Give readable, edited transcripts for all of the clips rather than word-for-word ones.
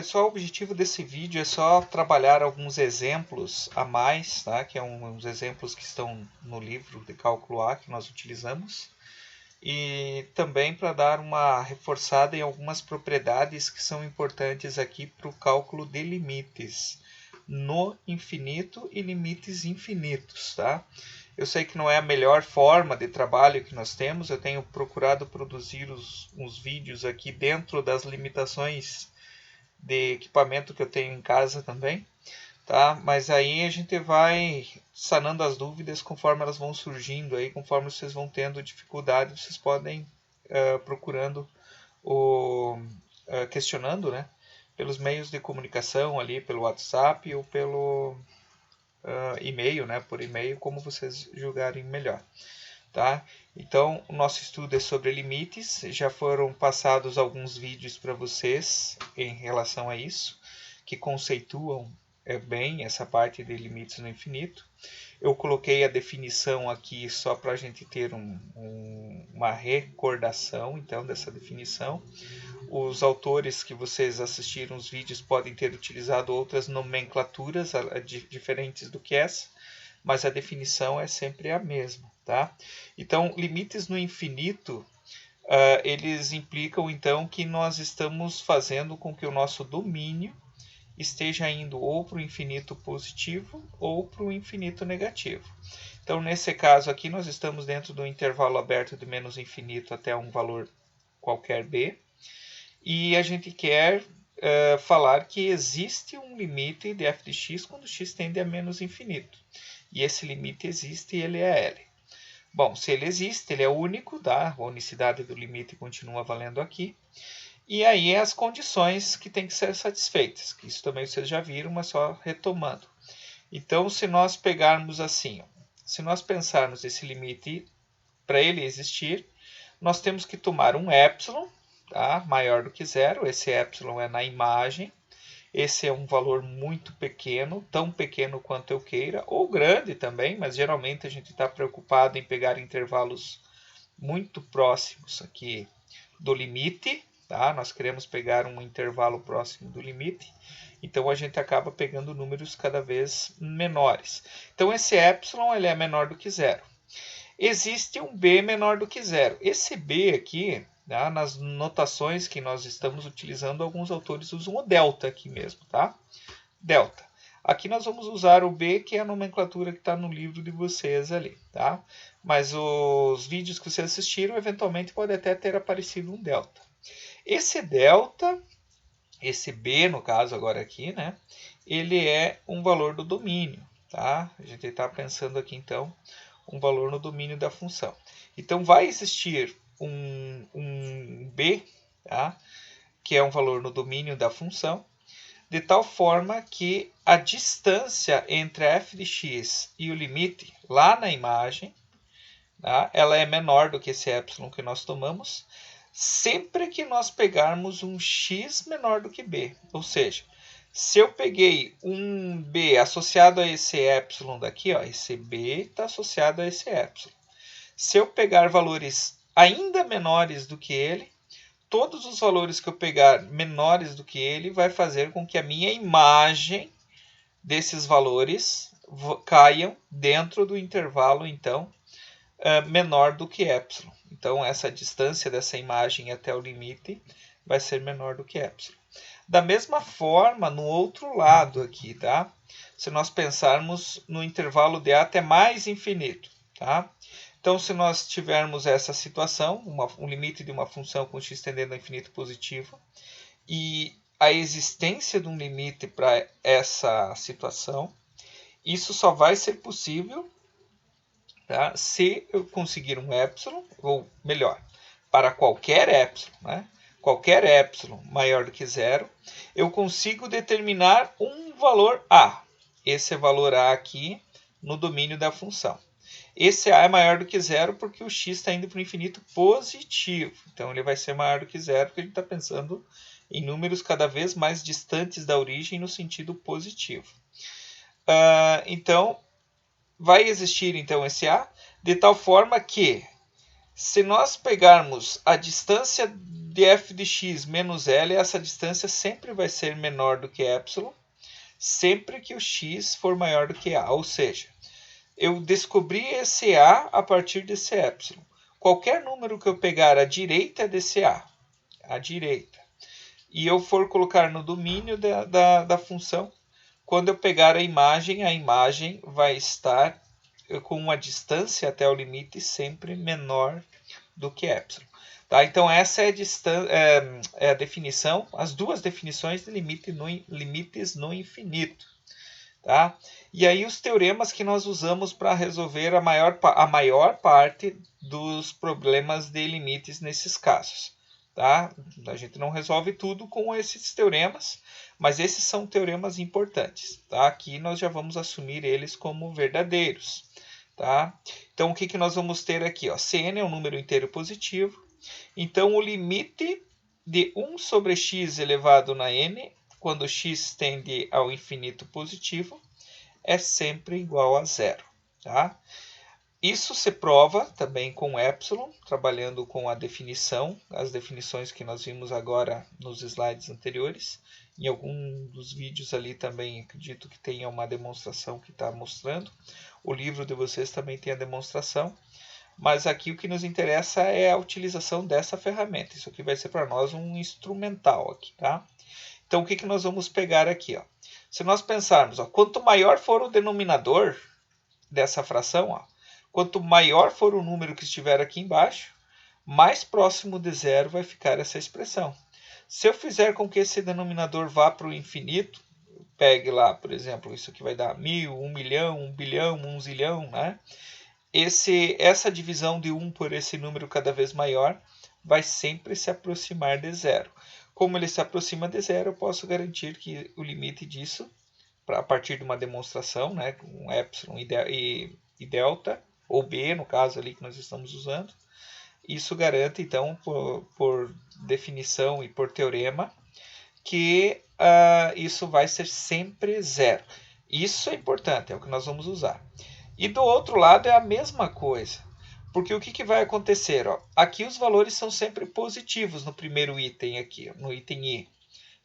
Pessoal, o objetivo desse vídeo é só trabalhar alguns exemplos a mais, tá? Que é uns exemplos que estão no livro de cálculo A que nós utilizamos. E também para dar uma reforçada em algumas propriedades que são importantes aqui para o cálculo de limites no infinito e limites infinitos, tá? Eu sei que não é a melhor forma de trabalho que nós temos, eu tenho procurado produzir uns vídeos aqui dentro das limitações de equipamento que eu tenho em casa também, tá? Mas aí a gente vai sanando as dúvidas conforme elas vão surgindo aí, conforme vocês vão tendo dificuldade, vocês podem procurando questionando, né? Pelos meios de comunicação ali, pelo WhatsApp ou pelo e-mail, né? Por e-mail, como vocês julgarem melhor. Tá? Então, o nosso estudo é sobre limites, já foram passados alguns vídeos para vocês em relação a isso, que conceituam bem essa parte de limites no infinito. Eu coloquei a definição aqui só para a gente ter uma recordação então dessa definição. Os autores que vocês assistiram os vídeos podem ter utilizado outras nomenclaturas diferentes do que essa, mas a definição é sempre a mesma, tá? Então, limites no infinito, eles implicam então que nós estamos fazendo com que o nosso domínio esteja indo ou para o infinito positivo ou para o infinito negativo. Então, nesse caso aqui, nós estamos dentro do intervalo aberto de menos infinito até um valor qualquer b, e a gente quer falar que existe um limite de f de x quando x tende a menos infinito. E esse limite existe e ele é L. Bom, se ele existe, ele é único, tá? A unicidade do limite continua valendo aqui. E aí as condições que têm que ser satisfeitas, que isso também vocês já viram, mas só retomando. Então, se nós pegarmos assim, se nós pensarmos esse limite para ele existir, nós temos que tomar um epsilon, tá? Maior do que zero, esse epsilon é na imagem. Esse é um valor muito pequeno, tão pequeno quanto eu queira, ou grande também, mas geralmente a gente está preocupado em pegar intervalos muito próximos aqui do limite, tá? Nós queremos pegar um intervalo próximo do limite, então a gente acaba pegando números cada vez menores. Então esse epsilon ele é menor do que zero. Existe um b menor do que zero. Esse b aqui, tá? Nas notações que nós estamos utilizando, alguns autores usam o delta aqui mesmo, tá? Delta. Aqui nós vamos usar o b, que é a nomenclatura que está no livro de vocês ali, tá? Mas os vídeos que vocês assistiram, eventualmente pode até ter aparecido um delta. Esse delta, esse b no caso agora aqui, né? Ele é um valor do domínio, tá? A gente está pensando aqui então um valor no domínio da função. Então vai existir um b, tá? Que é um valor no domínio da função, de tal forma que a distância entre f de x e o limite, lá na imagem, tá? Ela é menor do que esse epsilon que nós tomamos, sempre que nós pegarmos um x menor do que b. Ou seja, se eu peguei um b associado a esse epsilon daqui, ó, esse b está associado a esse epsilon. Se eu pegar valores ainda menores do que ele, todos os valores que eu pegar menores do que ele vai fazer com que a minha imagem desses valores caiam dentro do intervalo, então, menor do que epsilon. Então, essa distância dessa imagem até o limite vai ser menor do que epsilon. Da mesma forma, no outro lado aqui, tá? Se nós pensarmos no intervalo de A até mais infinito, tá? Então, se nós tivermos essa situação, um limite de uma função com x tendendo ao infinito positivo, e a existência de um limite para essa situação, isso só vai ser possível, tá? Se eu conseguir um epsilon, ou melhor, para qualquer epsilon, né? Qualquer epsilon maior do que zero, eu consigo determinar um valor A. Esse é valor A aqui no domínio da função. Esse A é maior do que zero porque o x está indo para o infinito positivo. Então, ele vai ser maior do que zero porque a gente está pensando em números cada vez mais distantes da origem no sentido positivo. Então, vai existir então esse A de tal forma que, se nós pegarmos a distância de f de x menos L, essa distância sempre vai ser menor do que epsilon, sempre que o x for maior do que a. Ou seja, eu descobri esse a partir desse epsilon. Qualquer número que eu pegar à direita desse a, e eu for colocar no domínio da função, quando eu pegar a imagem vai estar com uma distância até o limite sempre menor do que epsilon. Tá? Então essa é a definição, as duas definições de limites no infinito. Tá? E aí os teoremas que nós usamos para resolver a maior parte dos problemas de limites nesses casos. Tá? A gente não resolve tudo com esses teoremas, mas esses são teoremas importantes. Tá? Aqui nós já vamos assumir eles como verdadeiros. Tá? Então o que nós vamos ter aqui? Ó? Cn é um número inteiro positivo, então o limite de 1 sobre x elevado na n, quando x tende ao infinito positivo, é sempre igual a zero. Tá? Isso se prova também com epsilon, trabalhando com a definição, as definições que nós vimos agora nos slides anteriores. Em algum dos vídeos ali também acredito que tenha uma demonstração que está mostrando. O livro de vocês também tem a demonstração. Mas aqui o que nos interessa é a utilização dessa ferramenta. Isso aqui vai ser para nós um instrumental aqui, tá? Então o que nós vamos pegar aqui? Ó? Se nós pensarmos, ó, quanto maior for o denominador dessa fração, ó, quanto maior for o número que estiver aqui embaixo, mais próximo de zero vai ficar essa expressão. Se eu fizer com que esse denominador vá para o infinito, pegue lá, por exemplo, isso aqui vai dar 1000, 1 milhão, 1 bilhão, 1 zilhão, né? Essa divisão de 1 por esse número cada vez maior vai sempre se aproximar de zero. Como ele se aproxima de zero, eu posso garantir que o limite disso, a partir de uma demonstração, né, com epsilon e delta, ou b no caso ali que nós estamos usando, isso garante então, por definição e por teorema, que isso vai ser sempre zero. Isso é importante, é o que nós vamos usar. E do outro lado é a mesma coisa, porque o que vai acontecer? Ó? Aqui os valores são sempre positivos no primeiro item aqui, no item I.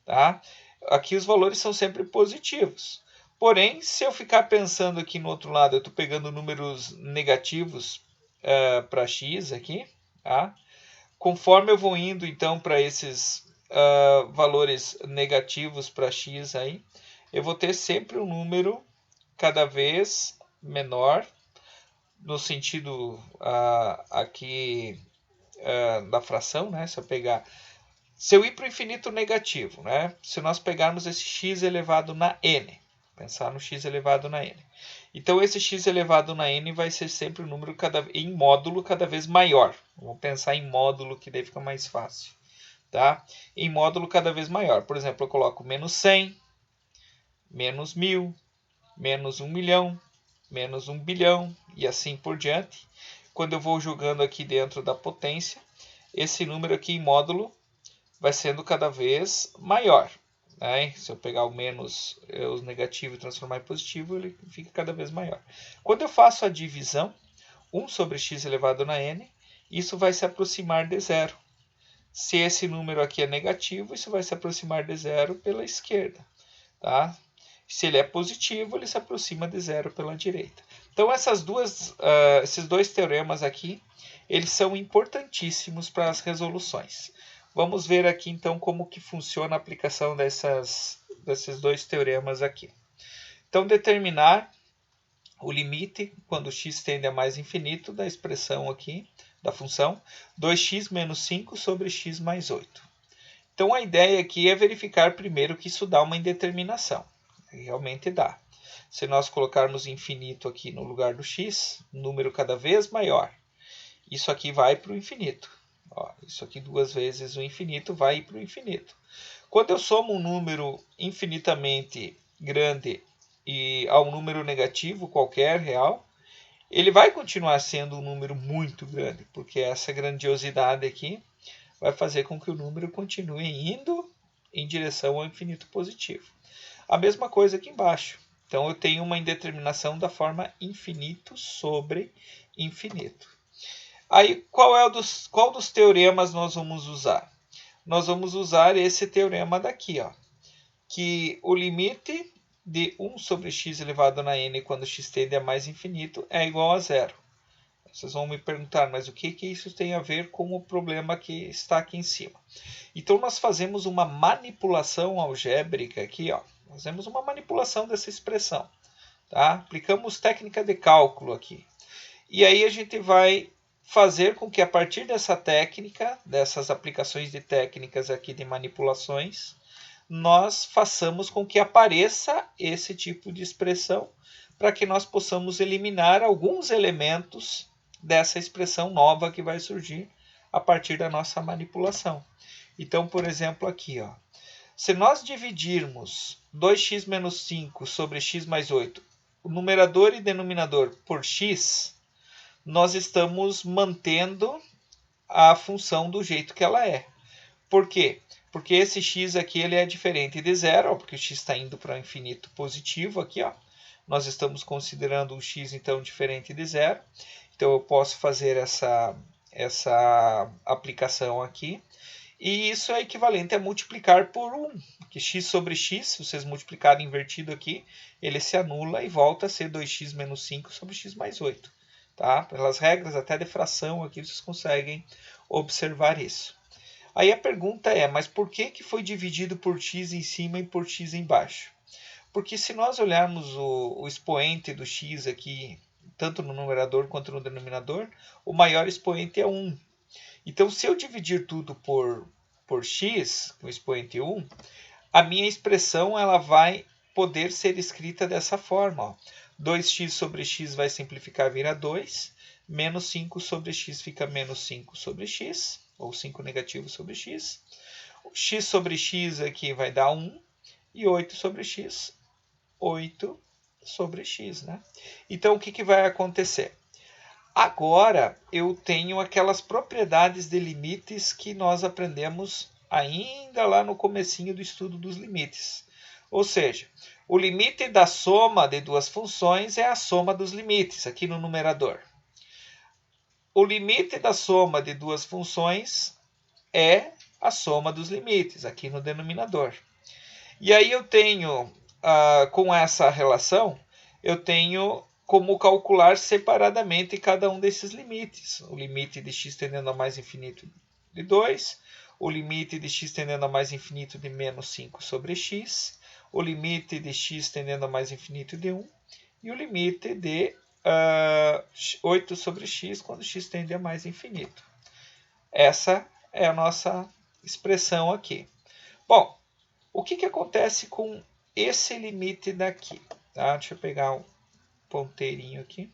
Tá? Aqui os valores são sempre positivos. Porém, se eu ficar pensando aqui no outro lado, eu estou pegando números negativos para x aqui, tá? Conforme eu vou indo então para esses valores negativos para x aí, eu vou ter sempre um número cada vez menor, no sentido aqui da fração, né? Se eu ir para o infinito negativo, né? Se nós pegarmos esse x elevado na n, pensar no x elevado na n. Então esse x elevado na n vai ser sempre um número em módulo cada vez maior. Vamos pensar em módulo, que daí fica mais fácil. Tá? Em módulo cada vez maior. Por exemplo, eu coloco menos 100, menos 1000, menos 1 milhão, menos 1 bilhão e assim por diante. Quando eu vou jogando aqui dentro da potência, esse número aqui em módulo vai sendo cada vez maior. Né? Se eu pegar o menos, o negativo e transformar em positivo, ele fica cada vez maior. Quando eu faço a divisão, 1 sobre x elevado na n, isso vai se aproximar de zero. Se esse número aqui é negativo, isso vai se aproximar de zero pela esquerda. Tá? Se ele é positivo, ele se aproxima de zero pela direita. Então, esses dois teoremas aqui, eles são importantíssimos para as resoluções. Vamos ver aqui, então, como que funciona a aplicação desses dois teoremas aqui. Então, determinar o limite, quando x tende a mais infinito, da expressão aqui, da função 2x menos 5 sobre x mais 8. Então, a ideia aqui é verificar primeiro que isso dá uma indeterminação. Realmente dá. Se nós colocarmos infinito aqui no lugar do x, um número cada vez maior, isso aqui vai para o infinito. Ó, isso aqui duas vezes o infinito vai para o infinito. Quando eu somo um número infinitamente grande a um número negativo qualquer, real, ele vai continuar sendo um número muito grande, porque essa grandiosidade aqui vai fazer com que o número continue indo em direção ao infinito positivo. A mesma coisa aqui embaixo. Então eu tenho uma indeterminação da forma infinito sobre infinito. Aí qual dos teoremas nós vamos usar? nós vamos usar esse teorema daqui, ó, que o limite de 1 sobre x elevado na n quando x tende a mais infinito é igual a zero. Vocês vão me perguntar, mas o que isso tem a ver com o problema que está aqui em cima? Então, nós fazemos uma manipulação algébrica aqui, ó. Fazemos uma manipulação dessa expressão. Tá? Aplicamos técnica de cálculo aqui. E aí a gente vai fazer com que a partir dessa técnica, dessas aplicações de técnicas aqui de manipulações, nós façamos com que apareça esse tipo de expressão para que nós possamos eliminar alguns elementos dessa expressão nova que vai surgir a partir da nossa manipulação. Então, por exemplo, aqui, ó, se nós dividirmos 2x menos 5 sobre x mais 8, o numerador e denominador por x, nós estamos mantendo a função do jeito que ela é. Por quê? Porque esse x aqui ele é diferente de zero, ó, porque o x está indo para o infinito positivo aqui, ó. Nós estamos considerando o x, então, diferente de zero. Então, eu posso fazer essa aplicação aqui. E isso é equivalente a multiplicar por 1. Porque x sobre x, se vocês multiplicarem invertido aqui, ele se anula e volta a ser 2x menos 5 sobre x mais 8. Tá? Pelas regras até de fração aqui, vocês conseguem observar isso. Aí a pergunta é, mas por que foi dividido por x em cima e por x embaixo? Porque se nós olharmos o expoente do x aqui, tanto no numerador quanto no denominador, o maior expoente é 1. Então, se eu dividir tudo por x, com o expoente 1, a minha expressão ela vai poder ser escrita dessa forma. Ó. 2x sobre x vai simplificar, vira 2, menos 5 sobre x fica menos 5 sobre x, ou 5 negativo sobre x. O x sobre x aqui vai dar 1, e 8 sobre x, 8 sobre x. Né? Então, o que vai acontecer? Agora, eu tenho aquelas propriedades de limites que nós aprendemos ainda lá no comecinho do estudo dos limites. Ou seja, o limite da soma de duas funções é a soma dos limites, aqui no numerador. O limite da soma de duas funções é a soma dos limites, aqui no denominador. E aí eu tenho, com essa relação, eu tenho como calcular separadamente cada um desses limites. O limite de x tendendo a mais infinito de 2, o limite de x tendendo a mais infinito de menos 5 sobre x, o limite de x tendendo a mais infinito de 1 e o limite de 8 sobre x quando x tende a mais infinito. Essa é a nossa expressão aqui. Bom, o que acontece com esse limite daqui? Tá? Deixa eu pegar um ponteirinho aqui.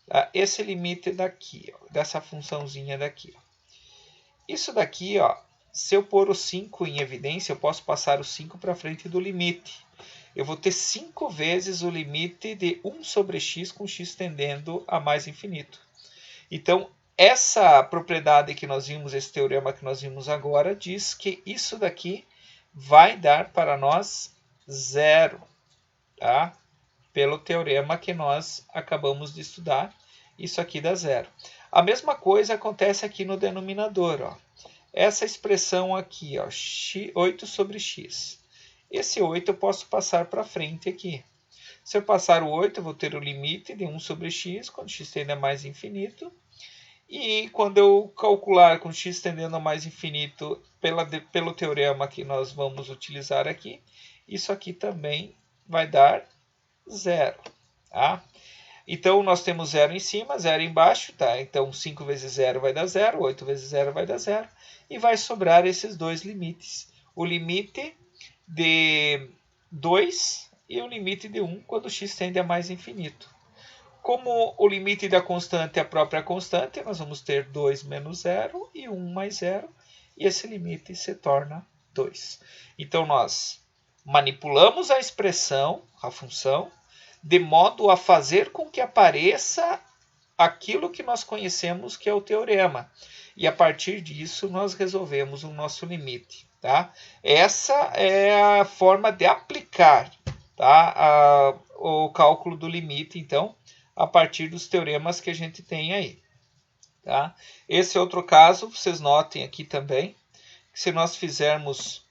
Tá? Esse limite daqui, ó, dessa funçãozinha daqui. Ó. Isso daqui, ó, se eu pôr o 5 em evidência, eu posso passar o 5 para frente do limite. Eu vou ter 5 vezes o limite de 1 sobre x com x tendendo a mais infinito. Então, essa propriedade que nós vimos, esse teorema que nós vimos agora, diz que isso daqui vai dar para nós zero. Tá? Pelo teorema que nós acabamos de estudar, isso aqui dá zero. A mesma coisa acontece aqui no denominador. Ó. Essa expressão aqui, ó, 8 sobre x. Esse 8 eu posso passar para frente aqui. Se eu passar o 8, eu vou ter o limite de 1 sobre x, quando x tende a mais infinito. E quando eu calcular com x tendendo a mais infinito pelo teorema que nós vamos utilizar aqui, isso aqui também vai dar zero. Tá? Então, nós temos zero em cima, zero embaixo. Tá? Então, 5 vezes 0 vai dar 0, 8 vezes 0 vai dar 0. E vai sobrar esses dois limites. O limite de 2 e o limite de 1 quando x tende a mais infinito. Como o limite da constante é a própria constante, nós vamos ter 2 menos 0 e 1 mais 0. E esse limite se torna 2. Então, nós manipulamos a expressão, a função, de modo a fazer com que apareça aquilo que nós conhecemos que é o teorema. E a partir disso, nós resolvemos o nosso limite. Tá? Essa é a forma de aplicar, tá? O cálculo do limite, então, a partir dos teoremas que a gente tem aí. Tá? Esse outro caso, vocês notem aqui também, se nós fizermos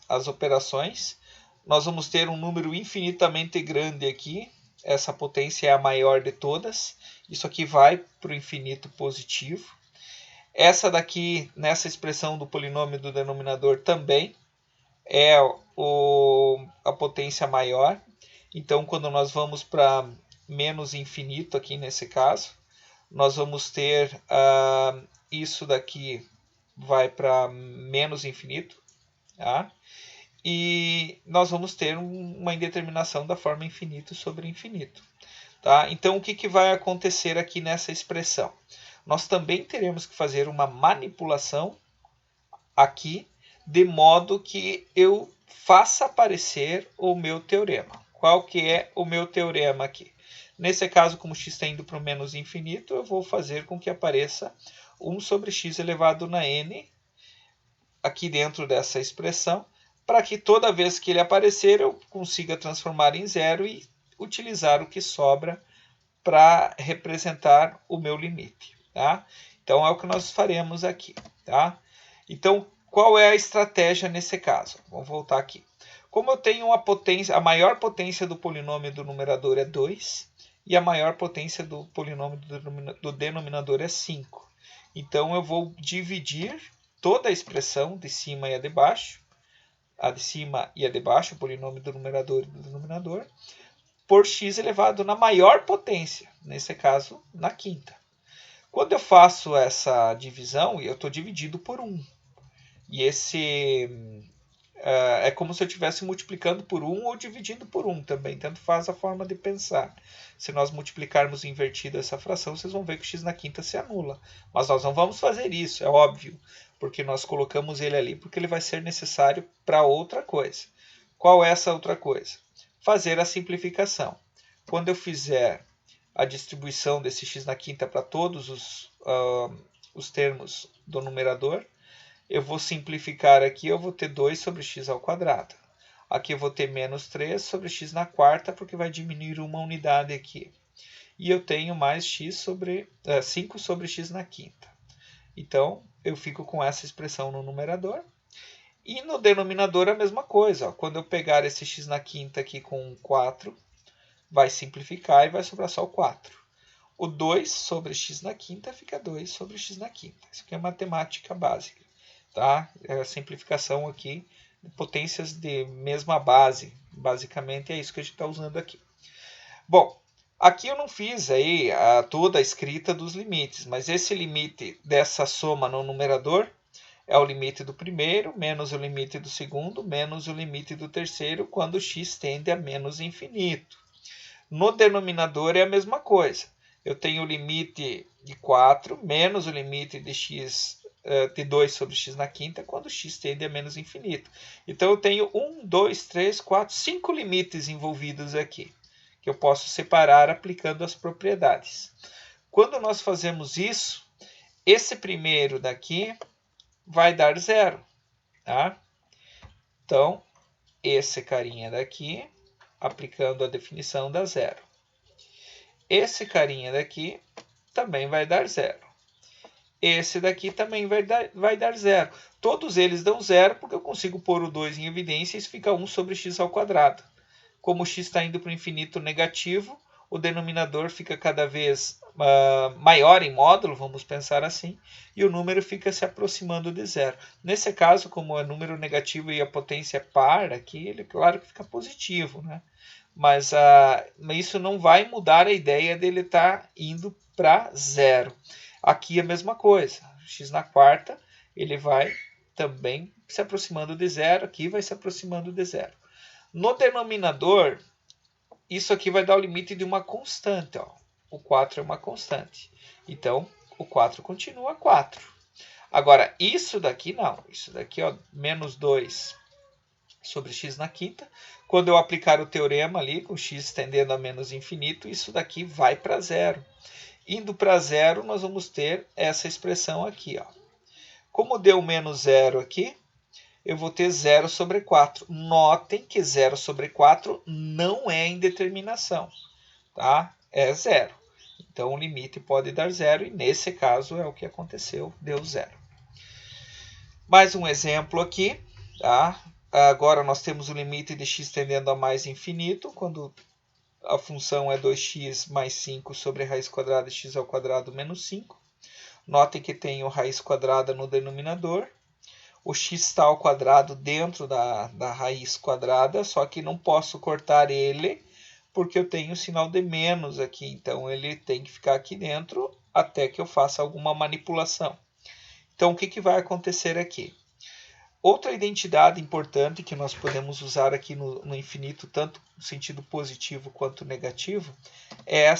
as operações, nós vamos ter um número infinitamente grande aqui. Essa potência é a maior de todas. Isso aqui vai para o infinito positivo. Essa daqui, nessa expressão do polinômio do denominador, também é a potência maior. Então, quando nós vamos para menos infinito aqui nesse caso, nós vamos ter isso daqui vai para menos infinito. Tá? E nós vamos ter uma indeterminação da forma infinito sobre infinito. Tá? Então, o que vai acontecer aqui nessa expressão? Nós também teremos que fazer uma manipulação aqui, de modo que eu faça aparecer o meu teorema. Qual que é o meu teorema aqui? Nesse caso, como x está indo para o menos infinito, eu vou fazer com que apareça 1 sobre x elevado na n aqui dentro dessa expressão, para que toda vez que ele aparecer eu consiga transformar em zero e utilizar o que sobra para representar o meu limite. Tá? Então é o que nós faremos aqui. Tá? Então, qual é a estratégia nesse caso? Vamos voltar aqui. Como eu tenho uma potência, a maior potência do polinômio do numerador é 2 e a maior potência do polinômio do denominador é 5. Então eu vou dividir toda a expressão de cima e a de baixo, a de cima e a de baixo, o polinômio do numerador e do denominador, por x elevado na maior potência, nesse caso, na quinta. Quando eu faço essa divisão, eu estou dividido por 1. E esse é como se eu estivesse multiplicando por 1 ou dividindo por 1 também. Tanto faz a forma de pensar. Se nós multiplicarmos invertido essa fração, vocês vão ver que o x na quinta se anula. Mas nós não vamos fazer isso, é óbvio. Porque nós colocamos ele ali porque ele vai ser necessário para outra coisa. Qual é essa outra coisa? Fazer a simplificação. Quando eu fizer a distribuição desse x na quinta para todos os termos do numerador, eu vou simplificar aqui, eu vou ter 2 sobre x ao quadrado. Aqui eu vou ter menos 3 sobre x na quarta, porque vai diminuir uma unidade aqui. E eu tenho mais 5 sobre x na quinta. Então, eu fico com essa expressão no numerador. E no denominador a mesma coisa. Ó. Quando eu pegar esse x na quinta aqui com 4, vai simplificar e vai sobrar só o 4. O 2 sobre x na quinta fica 2 sobre x na quinta. Isso aqui é matemática básica. Tá? É a simplificação aqui de potências de mesma base. Basicamente é isso que a gente está usando aqui. Bom, aqui eu não fiz aí toda a escrita dos limites, mas esse limite dessa soma no numerador é o limite do primeiro, menos o limite do segundo, menos o limite do terceiro, quando x tende a menos infinito. No denominador é a mesma coisa. Eu tenho o limite de 4 menos o limite de x de 2 sobre x na quinta, quando x tende a menos infinito. Então eu tenho 1, 2, 3, 4, 5 limites envolvidos aqui, que eu posso separar aplicando as propriedades. Quando nós fazemos isso, esse primeiro daqui vai dar zero. Tá? Então, esse carinha daqui, aplicando a definição, dá zero. Esse carinha daqui também vai dar zero. Esse daqui também vai dar zero. Todos eles dão zero porque eu consigo pôr o 2 em evidência e isso fica 1 sobre x ao quadrado. Como o x está indo para o infinito negativo, o denominador fica cada vez maior em módulo, vamos pensar assim, e o número fica se aproximando de zero. Nesse caso, como é número negativo e a potência é par, aqui ele claro que fica positivo, né? Mas isso não vai mudar a ideia dele estar indo para zero. Aqui a mesma coisa, x na quarta, ele vai também se aproximando de zero, aqui vai se aproximando de zero. No denominador, isso aqui vai dar o limite de uma constante. Ó. O 4 é uma constante. Então, o 4 continua 4. Agora, isso daqui não. Isso daqui, ó, menos 2 sobre x na quinta. Quando eu aplicar o teorema ali, com x tendendo a menos infinito, isso daqui vai para zero. Indo para zero, nós vamos ter essa expressão aqui. Ó. Como deu menos zero aqui, eu vou ter 0 sobre 4. Notem que 0 sobre 4 não é indeterminação. Tá? É zero. Então, o limite pode dar zero e, nesse caso, é o que aconteceu, deu zero. Mais um exemplo aqui, tá? Agora nós temos o limite de x tendendo a mais infinito, quando a função é 2x mais 5 sobre a raiz quadrada de x ao quadrado menos 5. Notem que tenho raiz quadrada no denominador. O x está ao quadrado dentro da raiz quadrada, só que não posso cortar ele, porque eu tenho o sinal de menos aqui. Então, ele tem que ficar aqui dentro até que eu faça alguma manipulação. Então, o que vai acontecer aqui? Outra identidade importante que nós podemos usar aqui no infinito, tanto no sentido positivo quanto negativo, é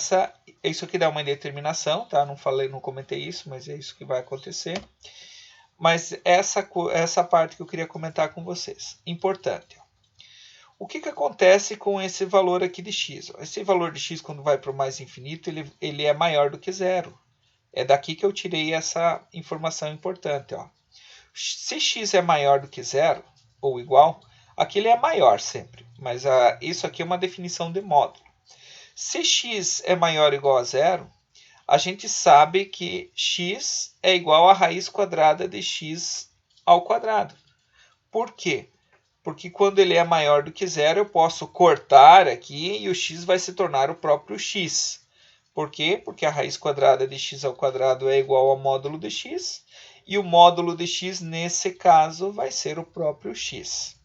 isso aqui dá uma indeterminação, tá? Não comentei isso, mas é isso que vai acontecer. Mas essa parte que eu queria comentar com vocês. Importante. O que acontece com esse valor aqui de x? Esse valor de x, quando vai para o mais infinito, ele é maior do que zero. É daqui que eu tirei essa informação importante. Ó. Se x é maior do que zero, ou igual, aqui ele é maior sempre. Mas isso aqui é uma definição de módulo. Se x é maior ou igual a zero, a gente sabe que x é igual à raiz quadrada de x ao quadrado. Por quê? Porque quando ele é maior do que zero, eu posso cortar aqui e o x vai se tornar o próprio x. Por quê? Porque a raiz quadrada de x ao quadrado é igual ao módulo de x, e o módulo de x, nesse caso, vai ser o próprio x.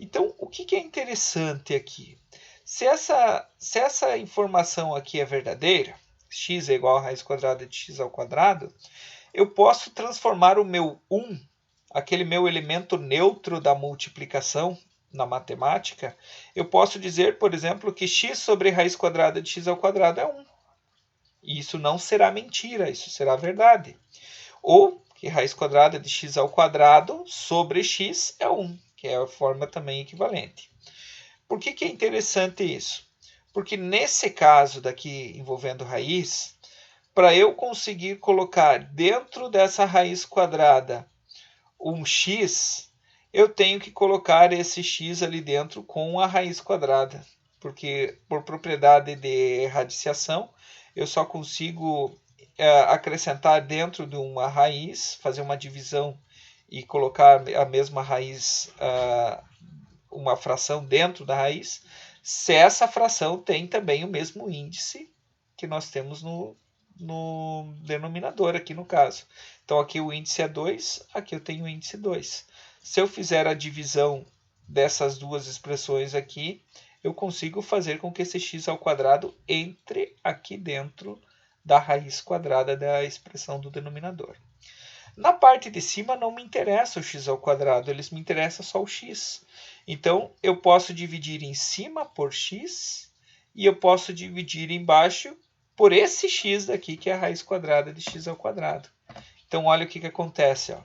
Então, o que é interessante aqui? Se essa informação aqui é verdadeira, x é igual a raiz quadrada de x ao quadrado, eu posso transformar o meu 1, aquele meu elemento neutro da multiplicação na matemática, eu posso dizer, por exemplo, que x sobre raiz quadrada de x ao quadrado é 1. E isso não será mentira, isso será verdade. Ou que raiz quadrada de x ao quadrado sobre x é 1, que é a forma também equivalente. Por que é interessante isso? Porque nesse caso daqui envolvendo raiz, para eu conseguir colocar dentro dessa raiz quadrada um x, eu tenho que colocar esse x ali dentro com a raiz quadrada. Porque por propriedade de radiciação, eu só consigo acrescentar dentro de uma raiz, fazer uma divisão e colocar a mesma raiz, uma fração dentro da raiz, se essa fração tem também o mesmo índice que nós temos no denominador aqui no caso. Então aqui o índice é 2, aqui eu tenho o índice 2. Se eu fizer a divisão dessas duas expressões aqui, eu consigo fazer com que esse x ao quadrado entre aqui dentro da raiz quadrada da expressão do denominador. Na parte de cima não me interessa o x ao quadrado, eles me interessa só o x. Então, eu posso dividir em cima por x e eu posso dividir embaixo por esse x daqui, que é a raiz quadrada de x ao quadrado. Então, olha o que acontece. Ó.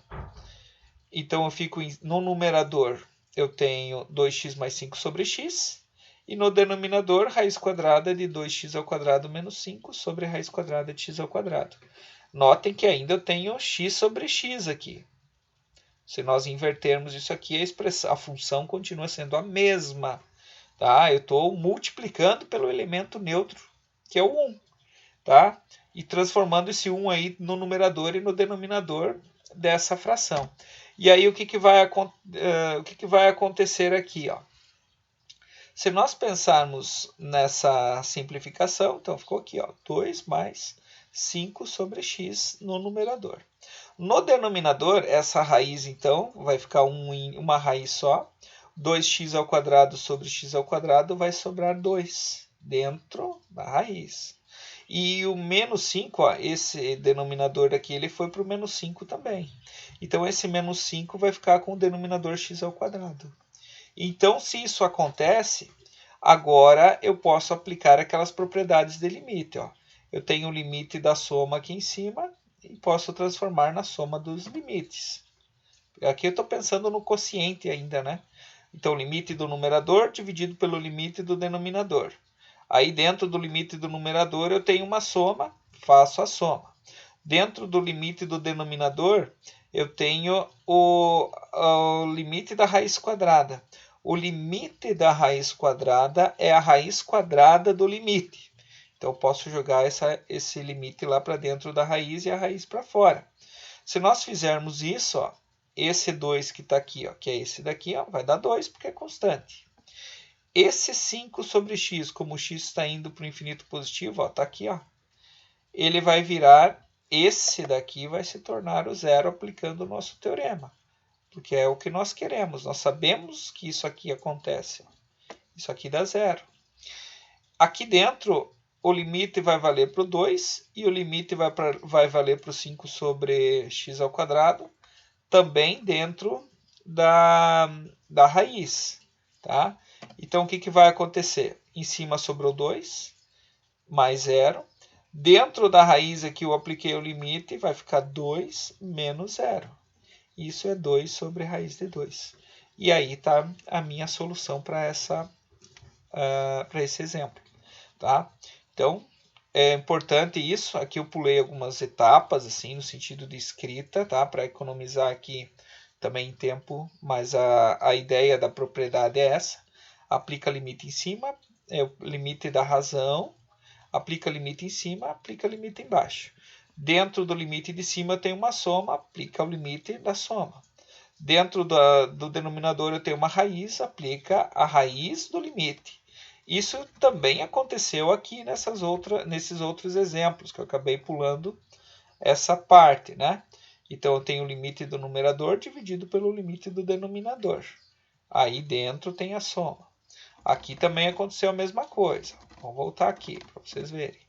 Então, eu fico no numerador, eu tenho 2x mais 5 sobre x. E no denominador, raiz quadrada de 2x ao quadrado menos 5 sobre a raiz quadrada de x ao quadrado. Notem que ainda eu tenho x sobre x aqui. Se nós invertermos isso aqui, a função continua sendo a mesma. Tá? Eu estou multiplicando pelo elemento neutro, que é o 1. Tá? E transformando esse 1 aí no numerador e no denominador dessa fração. E aí o que vai acontecer aqui? Ó? Se nós pensarmos nessa simplificação, então ficou aqui, ó, 2 mais 5 sobre x no numerador. No denominador, essa raiz, então, vai ficar uma raiz só. 2x ao quadrado sobre x ao quadrado vai sobrar 2 dentro da raiz. E o menos 5, ó, esse denominador daqui, ele foi para o menos 5 também. Então, esse menos 5 vai ficar com o denominador x ao quadrado. Então, se isso acontece, agora eu posso aplicar aquelas propriedades de limite. Ó. Eu tenho o limite da soma aqui em cima e posso transformar na soma dos limites. Aqui eu estou pensando no quociente ainda, né? Então, o limite do numerador dividido pelo limite do denominador. Aí, dentro do limite do numerador, eu tenho uma soma, faço a soma. Dentro do limite do denominador, eu tenho o limite da raiz quadrada. O limite da raiz quadrada é a raiz quadrada do limite. Então, eu posso jogar esse limite lá para dentro da raiz e a raiz para fora. Se nós fizermos isso, ó, esse 2 que está aqui, ó, que é esse daqui, ó, vai dar 2 porque é constante. Esse 5 sobre x, como o x está indo para o infinito positivo, está aqui, ó, ele vai virar, esse daqui vai se tornar o zero aplicando o nosso teorema. Porque é o que nós queremos. Nós sabemos que isso aqui acontece. Isso aqui dá zero. Aqui dentro, o limite vai valer para o 2 e o limite vai valer para o 5 sobre x ao quadrado, também dentro da raiz. Tá? Então, o que vai acontecer? Em cima sobrou 2, mais 0. Dentro da raiz aqui eu apliquei o limite, vai ficar 2 menos 0. Isso é 2 sobre raiz de 2. E aí está a minha solução para esse exemplo. Tá? Então, é importante isso. Aqui eu pulei algumas etapas, assim, no sentido de escrita, tá? Para economizar aqui também tempo, mas a ideia da propriedade é essa. Aplica limite em cima, é o limite da razão, aplica limite em cima, aplica limite embaixo. Dentro do limite de cima tem uma soma, aplica o limite da soma. Dentro do denominador eu tenho uma raiz, aplica a raiz do limite. Isso também aconteceu aqui nesses outros exemplos, que eu acabei pulando essa parte, né? Então eu tenho o limite do numerador dividido pelo limite do denominador. Aí dentro tem a soma. Aqui também aconteceu a mesma coisa. Vamos voltar aqui para vocês verem.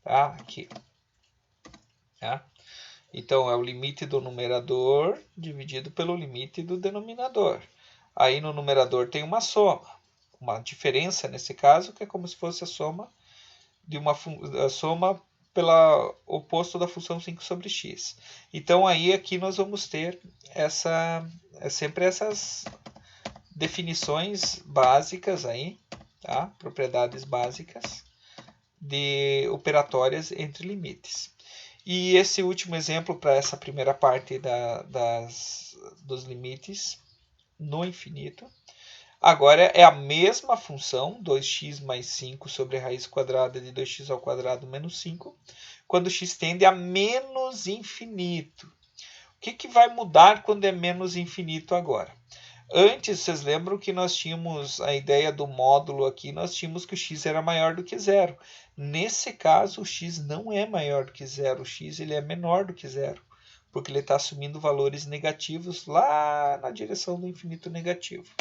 Tá? Aqui. Tá? Então, é o limite do numerador dividido pelo limite do denominador. Aí no numerador tem uma soma. Uma diferença nesse caso, que é como se fosse a soma pelo oposto da função 5 sobre x. Então, aí aqui nós vamos ter sempre essas definições básicas aí, tá? Propriedades básicas de operatórias entre limites. E esse último exemplo para essa primeira parte dos limites no infinito. Agora é a mesma função, 2x mais 5 sobre a raiz quadrada de 2x ao quadrado menos 5, quando x tende a menos infinito. O que vai mudar quando é menos infinito agora? Antes, vocês lembram que nós tínhamos a ideia do módulo aqui, nós tínhamos que o x era maior do que zero. Nesse caso, o x não é maior do que zero, o x ele é menor do que zero, porque ele está assumindo valores negativos lá na direção do infinito negativo.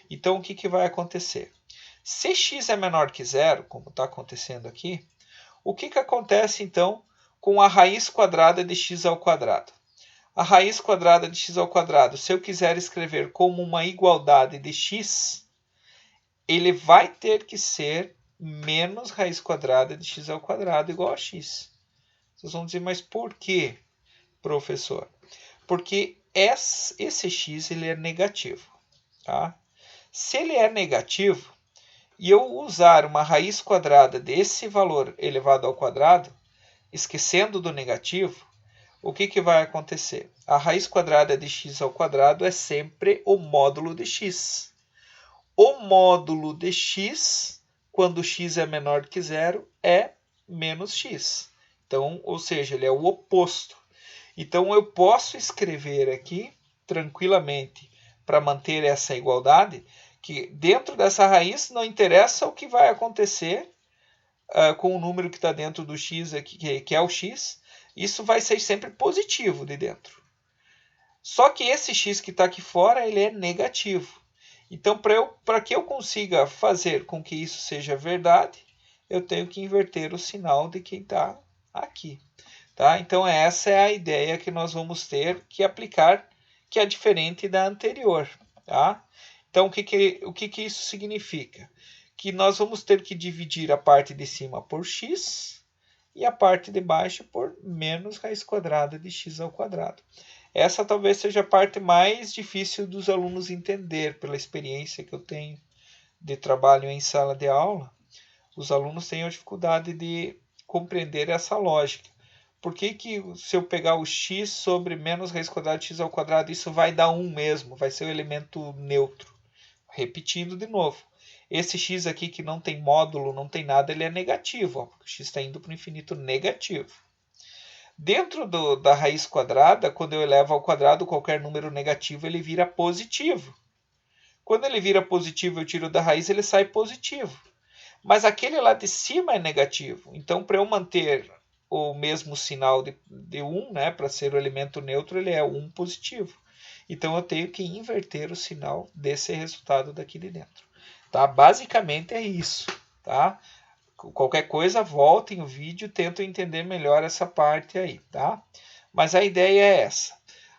Então, o que vai acontecer? Se x é menor que zero, como está acontecendo aqui, o que acontece então com a raiz quadrada de x ao quadrado? A raiz quadrada de x ao quadrado, se eu quiser escrever como uma igualdade de x, ele vai ter que ser menos raiz quadrada de x ao quadrado igual a x. Vocês vão dizer, mas por quê, professor? Porque esse x ele é negativo. Tá? Se ele é negativo, e eu usar uma raiz quadrada desse valor elevado ao quadrado, esquecendo do negativo, o que vai acontecer? A raiz quadrada de x ao quadrado é sempre o módulo de x. O módulo de x, quando x é menor que zero, é menos x. Então, ou seja, ele é o oposto. Então, eu posso escrever aqui, tranquilamente, para manter essa igualdade, que dentro dessa raiz não interessa o que vai acontecer com o número que está dentro do x, aqui, que é o x, isso vai ser sempre positivo de dentro. Só que esse x que está aqui fora, ele é negativo. Então, para que eu consiga fazer com que isso seja verdade, eu tenho que inverter o sinal de quem está aqui. Tá? Então, essa é a ideia que nós vamos ter que aplicar, que é diferente da anterior. Tá? Então, o que isso significa? Que nós vamos ter que dividir a parte de cima por x e a parte de baixo por menos raiz quadrada de x ao quadrado. Essa talvez seja a parte mais difícil dos alunos entender, pela experiência que eu tenho de trabalho em sala de aula. Os alunos têm a dificuldade de compreender essa lógica. Por que se eu pegar o x sobre menos raiz quadrada de x ao quadrado, isso vai dar 1 mesmo, vai ser o elemento neutro? Repetindo de novo. Esse x aqui que não tem módulo, não tem nada, ele é negativo, ó, porque o x está indo para o infinito negativo. Dentro da raiz quadrada, quando eu elevo ao quadrado qualquer número negativo, ele vira positivo. Quando ele vira positivo, eu tiro da raiz, ele sai positivo. Mas aquele lá de cima é negativo. Então, para eu manter o mesmo sinal de 1, né, para ser o elemento neutro, ele é 1 positivo. Então, eu tenho que inverter o sinal desse resultado daqui de dentro. Tá? Basicamente é isso. Tá? Qualquer coisa, voltem o vídeo e tentem entender melhor essa parte aí. Tá? Mas a ideia é essa.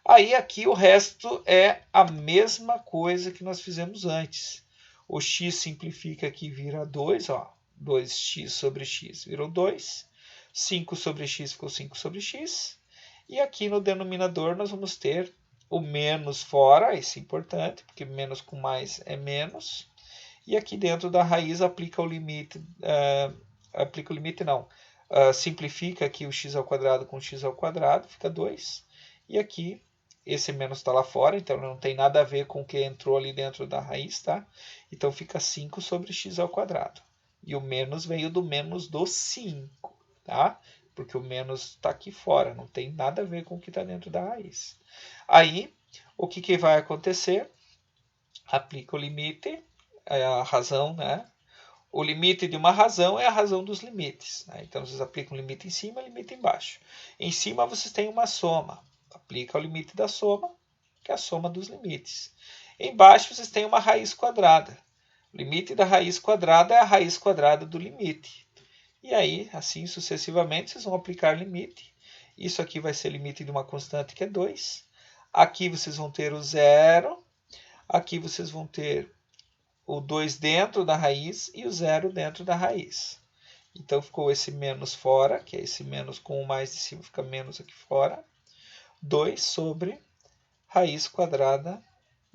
Aí aqui o resto é a mesma coisa que nós fizemos antes. O x simplifica aqui, vira 2, ó. 2x sobre x virou 2. 5 sobre x ficou 5 sobre x. E aqui no denominador nós vamos ter o menos fora, isso é importante, porque menos com mais é menos. E aqui dentro da raiz aplica o limite, simplifica aqui o x ao quadrado com x ao quadrado, fica 2. E aqui esse menos está lá fora, então não tem nada a ver com o que entrou ali dentro da raiz, tá? Então fica 5 sobre x ao quadrado. E o menos veio do menos do 5, tá? Porque o menos está aqui fora, não tem nada a ver com o que está dentro da raiz. Aí, o que vai acontecer? Aplica o limite, a razão, né? O limite de uma razão é a razão dos limites. Né? Então, vocês aplicam o limite em cima e o limite embaixo. Em cima, vocês têm uma soma. Aplica o limite da soma, que é a soma dos limites. Embaixo, vocês têm uma raiz quadrada. O limite da raiz quadrada é a raiz quadrada do limite. E aí, assim sucessivamente, vocês vão aplicar limite. Isso aqui vai ser limite de uma constante que é 2. Aqui vocês vão ter o zero. Aqui vocês vão ter o 2 dentro da raiz e o 0 dentro da raiz. Então ficou esse menos fora, que é esse menos com o mais de cima, fica menos aqui fora. 2 sobre raiz quadrada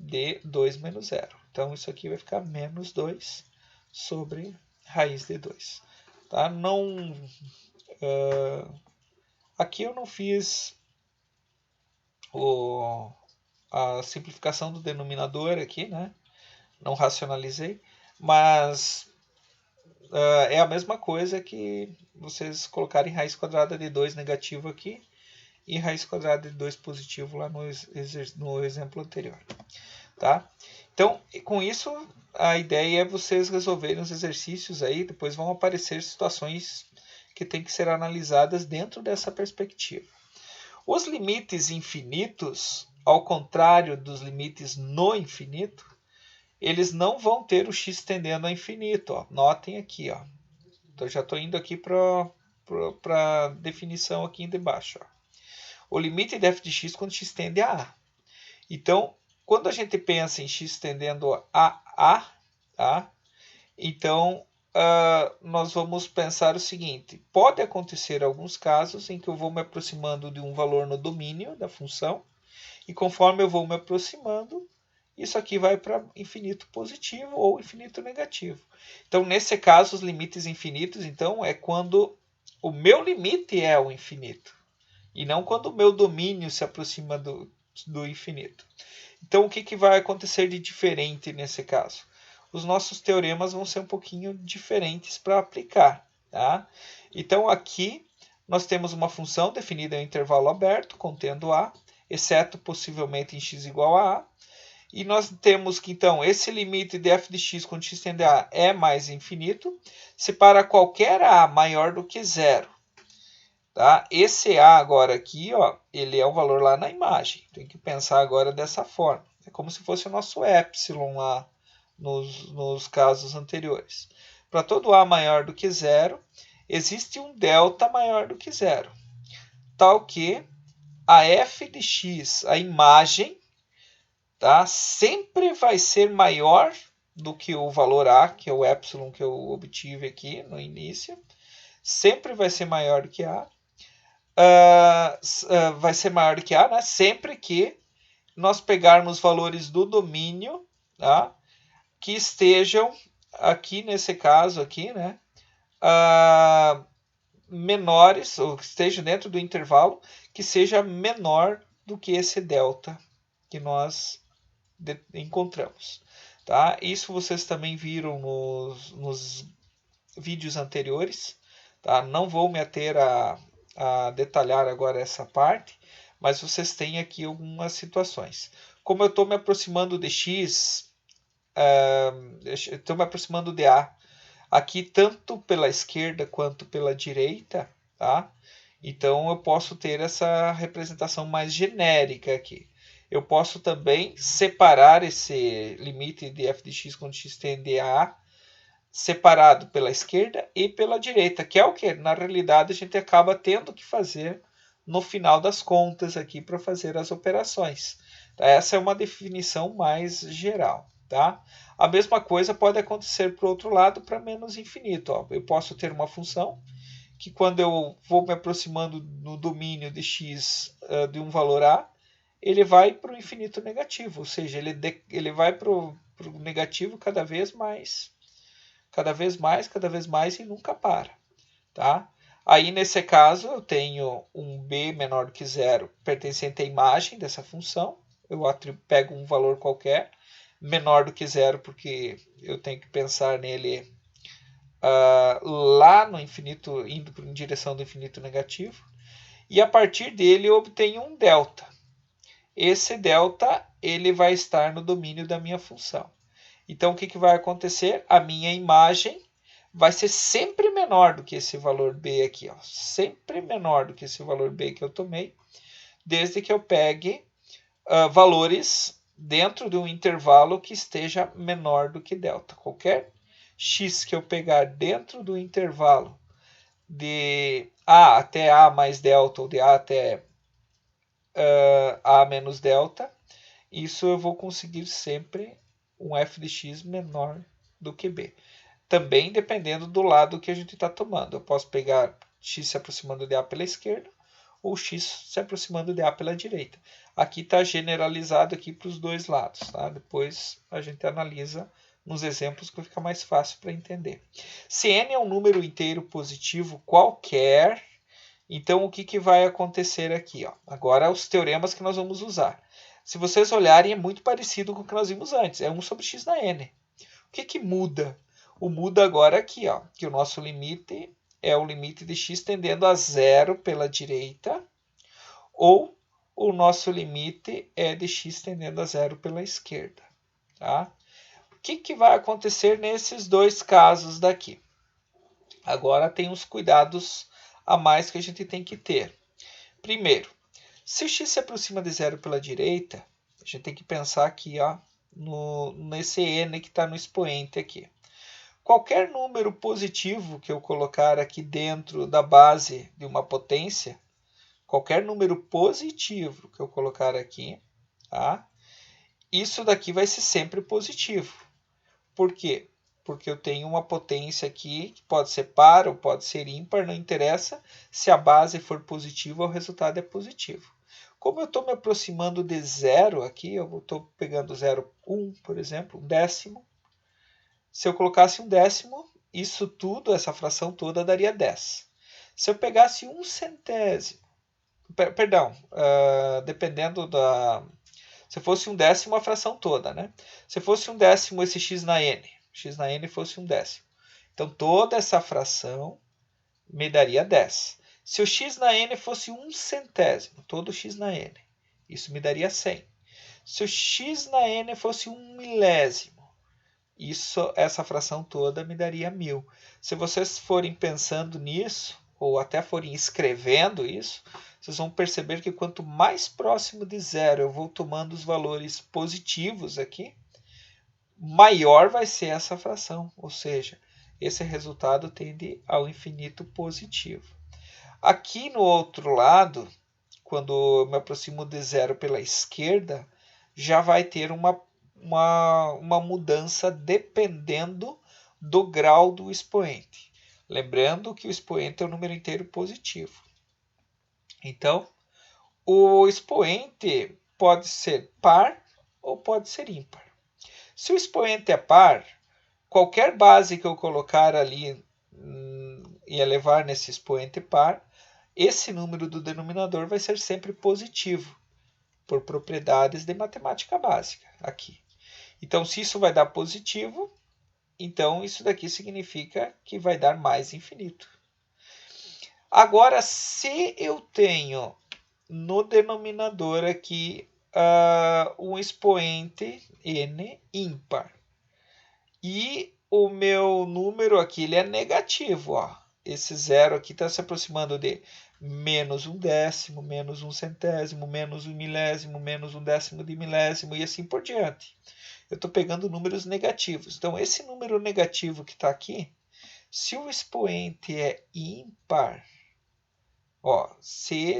de 2 menos 0. Então isso aqui vai ficar menos 2 sobre raiz de 2. Tá? Não, aqui eu não fiz a simplificação do denominador aqui, né? Não racionalizei, mas é a mesma coisa que vocês colocarem raiz quadrada de 2 negativo aqui e raiz quadrada de 2 positivo lá no exemplo anterior. Tá? Então, com isso, a ideia é vocês resolverem os exercícios aí, depois vão aparecer situações que têm que ser analisadas dentro dessa perspectiva. Os limites infinitos, ao contrário dos limites no infinito, eles não vão ter o x tendendo a infinito. Ó. Notem aqui. Ó. Então, já estou indo aqui para a definição aqui debaixo. Ó. O limite de f de x quando x tende a a. Então, quando a gente pensa em x tendendo a a, tá? Então nós vamos pensar o seguinte. Pode acontecer alguns casos em que eu vou me aproximando de um valor no domínio da função. E conforme eu vou me aproximando, isso aqui vai para infinito positivo ou infinito negativo. Então, nesse caso, os limites infinitos, então, é quando o meu limite é o infinito. E não quando o meu domínio se aproxima do infinito. Então, o que vai acontecer de diferente nesse caso? Os nossos teoremas vão ser um pouquinho diferentes para aplicar. Tá? Então, aqui nós temos uma função definida em intervalo aberto, contendo a, exceto possivelmente em x igual a a. E nós temos que, então, esse limite de f de x quando x tende a é mais infinito, se para qualquer a maior do que zero. Tá? Esse a agora aqui, ó, ele é o valor lá na imagem. Tem que pensar agora dessa forma. É como se fosse o nosso epsilon lá nos casos anteriores. Para todo a maior do que zero, existe um delta maior do que zero. Tal que a f de x, a imagem, tá, sempre vai ser maior do que o valor a, que é o epsilon que eu obtive aqui no início. Sempre vai ser maior do que a. Vai ser maior do que a, né? Sempre que nós pegarmos valores do domínio, tá? Que estejam aqui nesse caso aqui, né? Menores, ou que estejam dentro do intervalo, que seja menor do que esse delta que nós encontramos. Tá? Isso vocês também viram nos vídeos anteriores. Tá? Não vou me ater a detalhar agora essa parte, mas vocês têm aqui algumas situações. Como eu estou me aproximando de x, estou me aproximando de a, aqui tanto pela esquerda quanto pela direita, tá? Então eu posso ter essa representação mais genérica aqui. Eu posso também separar esse limite de f de x quando x tende a a, separado pela esquerda e pela direita, que é o que na realidade a gente acaba tendo que fazer no final das contas aqui para fazer as operações. Essa é uma definição mais geral, tá? A mesma coisa pode acontecer para o outro lado para menos infinito. Ó. Eu posso ter uma função que quando eu vou me aproximando no domínio de x de um valor a, ele vai para o infinito negativo, ou seja, ele vai para o negativo cada vez mais, e nunca para. Tá? Aí, nesse caso, eu tenho um b menor do que zero pertencente à imagem dessa função. Eu pego um valor qualquer, menor do que zero, porque eu tenho que pensar nele lá no infinito, indo em direção do infinito negativo. E a partir dele eu obtenho um delta. Esse delta ele vai estar no domínio da minha função. Então, o que vai acontecer? A minha imagem vai ser sempre menor do que esse valor b aqui. Ó. Sempre menor do que esse valor b que eu tomei, desde que eu pegue valores dentro de um intervalo que esteja menor do que delta. Qualquer x que eu pegar dentro do intervalo de a até a mais delta, ou de a até a menos delta, isso eu vou conseguir sempre um f de x menor do que b. Também dependendo do lado que a gente está tomando. Eu posso pegar x se aproximando de a pela esquerda ou x se aproximando de a pela direita. Aqui está generalizado aqui para os dois lados. Tá? Depois a gente analisa nos exemplos que fica mais fácil para entender. Se n é um número inteiro positivo qualquer, então o que vai acontecer aqui? Ó? Agora os teoremas que nós vamos usar. Se vocês olharem, é muito parecido com o que nós vimos antes. É 1 sobre x na n. O que muda? O muda agora aqui, ó, que o nosso limite é o limite de x tendendo a zero pela direita, ou o nosso limite é de x tendendo a zero pela esquerda. Tá? O que vai acontecer nesses dois casos daqui? Agora tem uns cuidados a mais que a gente tem que ter. Primeiro, se o x se aproxima de zero pela direita, a gente tem que pensar aqui, ó, nesse n que está no expoente aqui. Qualquer número positivo que eu colocar aqui dentro da base de uma potência, qualquer número positivo que eu colocar aqui, tá? Isso daqui vai ser sempre positivo. Por quê? Porque eu tenho uma potência aqui, que pode ser par ou pode ser ímpar, não interessa. Se a base for positiva, o resultado é positivo. Como eu estou me aproximando de zero aqui, eu estou pegando 0,1, por exemplo, um décimo. Se eu colocasse um décimo, isso tudo, essa fração toda, daria 10. Se eu pegasse um centésimo, perdão, dependendo da... Se fosse um décimo, a fração toda, né? Se fosse um décimo, esse x na n fosse um décimo. Então, toda essa fração me daria 10. Se o x na n fosse um centésimo, todo x na n, isso me daria 100. Se o x na n fosse um milésimo, essa fração toda me daria 1000. Se vocês forem pensando nisso, ou até forem escrevendo isso, vocês vão perceber que quanto mais próximo de zero eu vou tomando os valores positivos aqui, maior vai ser essa fração, ou seja, esse resultado tende ao infinito positivo. Aqui no outro lado, quando eu me aproximo de zero pela esquerda, já vai ter uma mudança dependendo do grau do expoente. Lembrando que o expoente é um número inteiro positivo. Então, o expoente pode ser par ou pode ser ímpar. Se o expoente é par, qualquer base que eu colocar ali e elevar nesse expoente par, esse número do denominador vai ser sempre positivo, por propriedades de matemática básica aqui. Então, se isso vai dar positivo, então isso daqui significa que vai dar mais infinito. Agora, se eu tenho no denominador aqui um expoente n ímpar e o meu número aqui ele é negativo, ó. Esse zero aqui está se aproximando de menos um décimo, menos um centésimo, menos um milésimo, menos um décimo de milésimo e assim por diante. Eu estou pegando números negativos. Então, esse número negativo que está aqui, se o expoente é ímpar, ó, se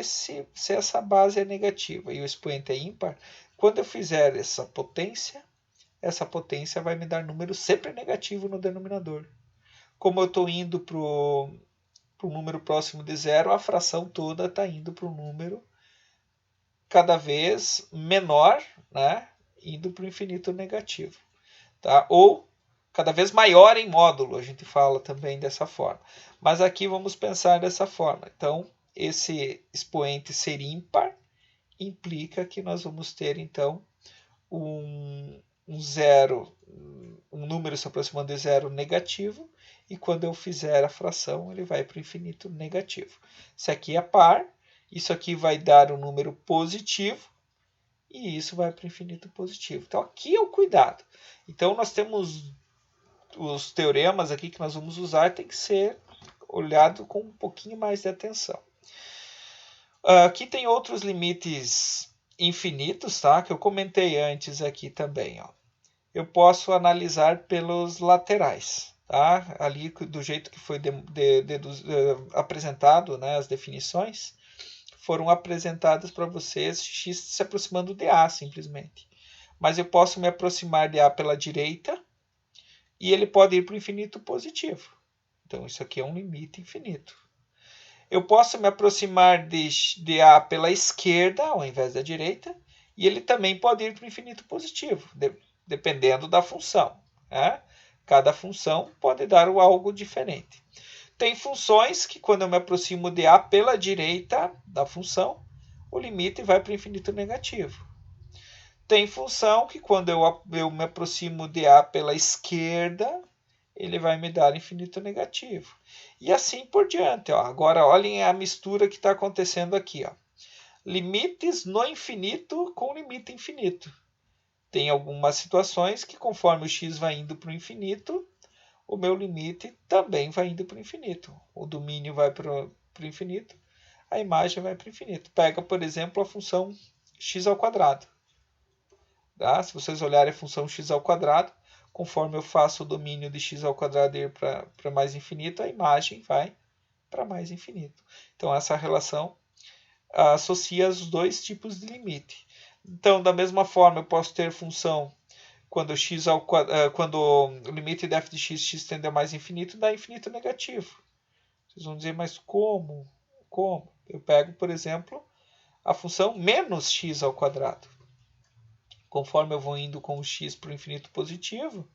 essa base é negativa e o expoente é ímpar, quando eu fizer essa potência vai me dar número sempre negativo no denominador. Como eu estou indo para o número próximo de zero, a fração toda está indo para um número cada vez menor, né? Indo para o infinito negativo. Tá? Ou cada vez maior em módulo, a gente fala também dessa forma. Mas aqui vamos pensar dessa forma. Então, esse expoente ser ímpar implica que nós vamos ter, então, um zero, um número se aproximando de zero negativo, e quando eu fizer a fração, ele vai para o infinito negativo. Isso aqui é par, isso aqui vai dar um número positivo, e isso vai para o infinito positivo. Então, aqui é o cuidado. Então, nós temos os teoremas aqui que nós vamos usar, tem que ser olhado com um pouquinho mais de atenção. Aqui tem outros limites infinitos, tá? Que eu comentei antes aqui também, ó. Eu posso analisar pelos laterais, tá? Ali do jeito que foi apresentado, né, as definições foram apresentadas para vocês, x se aproximando de a simplesmente. Mas eu posso me aproximar de a pela direita e ele pode ir para o infinito positivo. Então isso aqui é um limite infinito. Eu posso me aproximar de a pela esquerda ao invés da direita e ele também pode ir para o infinito positivo, dependendo da função. Né? Cada função pode dar algo diferente. Tem funções que quando eu me aproximo de a pela direita da função, o limite vai para o infinito negativo. Tem função que quando eu me aproximo de a pela esquerda, ele vai me dar infinito negativo. E assim por diante. Ó. Agora olhem a mistura que está acontecendo aqui. Ó. Limites no infinito com limite infinito. Tem algumas situações que conforme o x vai indo para o infinito, o meu limite também vai indo para o infinito. O domínio vai para o infinito, a imagem vai para o infinito. Pega, por exemplo, a função x ao quadrado. Tá? Se vocês olharem a função x ao quadrado, conforme eu faço o domínio de x ao quadrado ir para mais infinito, a imagem vai para mais infinito. Então, essa relação associa os dois tipos de limite. Então, da mesma forma, eu posso ter função quando o limite de f de x tende a mais infinito, dá infinito negativo. Vocês vão dizer, mas como? Como? Eu pego, por exemplo, a função menos x ao quadrado. Conforme eu vou indo com o x para o infinito positivo,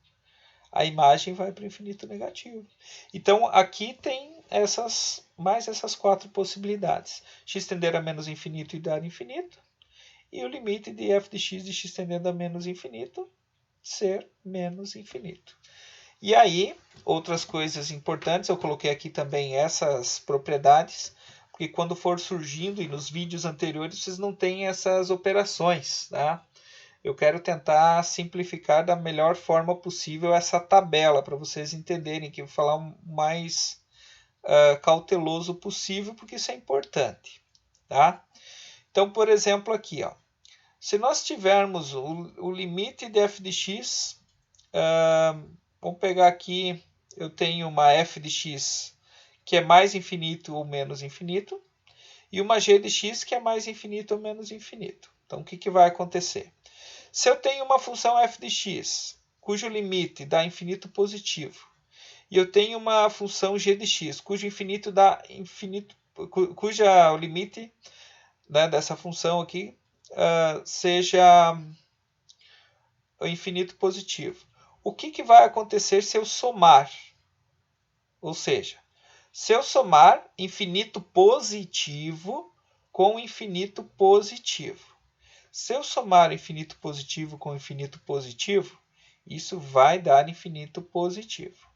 a imagem vai para o infinito negativo. Então, aqui tem mais essas quatro possibilidades. X tender a menos infinito e dar infinito. E o limite de f de x tendendo a menos infinito ser menos infinito. E aí, outras coisas importantes, eu coloquei aqui também essas propriedades, porque quando for surgindo, e nos vídeos anteriores, vocês não têm essas operações, tá? Eu quero tentar simplificar da melhor forma possível essa tabela, para vocês entenderem, que eu vou falar o mais cauteloso possível, porque isso é importante. Tá? Então, por exemplo, aqui, ó, se nós tivermos o limite de f de x, vamos pegar aqui, eu tenho uma f de x que é mais infinito ou menos infinito, e uma g de x que é mais infinito ou menos infinito. Então, o que vai acontecer? Se eu tenho uma função f de x, cujo limite dá infinito positivo, e eu tenho uma função g de x, cujo infinito dá infinito, cuja o limite, né, dessa função aqui seja o infinito positivo. O que vai acontecer se eu somar? Ou seja, se eu somar infinito positivo com infinito positivo. Se eu somar infinito positivo com infinito positivo, isso vai dar infinito positivo.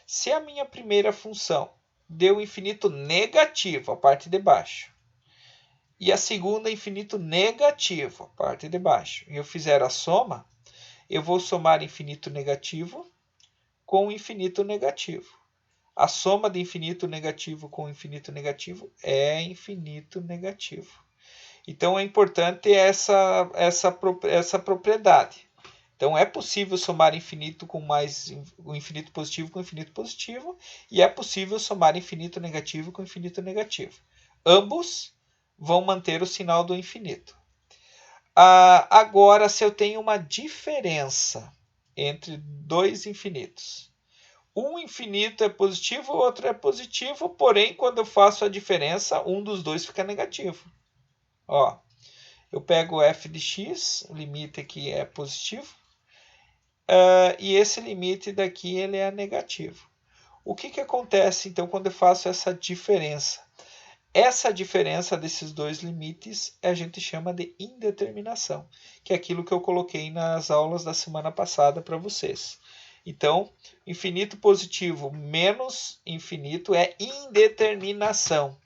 Se a minha primeira função deu infinito negativo, a parte de baixo. E a segunda infinito negativo, a parte de baixo. E eu fizer a soma, eu vou somar infinito negativo com infinito negativo. A soma de infinito negativo com infinito negativo é infinito negativo. Então é importante essa propriedade. Então é possível somar infinito com mais o infinito positivo com infinito positivo, e é possível somar infinito negativo com infinito negativo. Ambos vão manter o sinal do infinito. Agora, se eu tenho uma diferença entre dois infinitos, um infinito é positivo, o outro é positivo, porém, quando eu faço a diferença, um dos dois fica negativo. Ó, eu pego f de x, o limite aqui é positivo, e esse limite daqui ele é negativo. O que acontece então quando eu faço essa diferença? Essa diferença desses dois limites a gente chama de indeterminação, que é aquilo que eu coloquei nas aulas da semana passada para vocês. Então, infinito positivo menos infinito é indeterminação.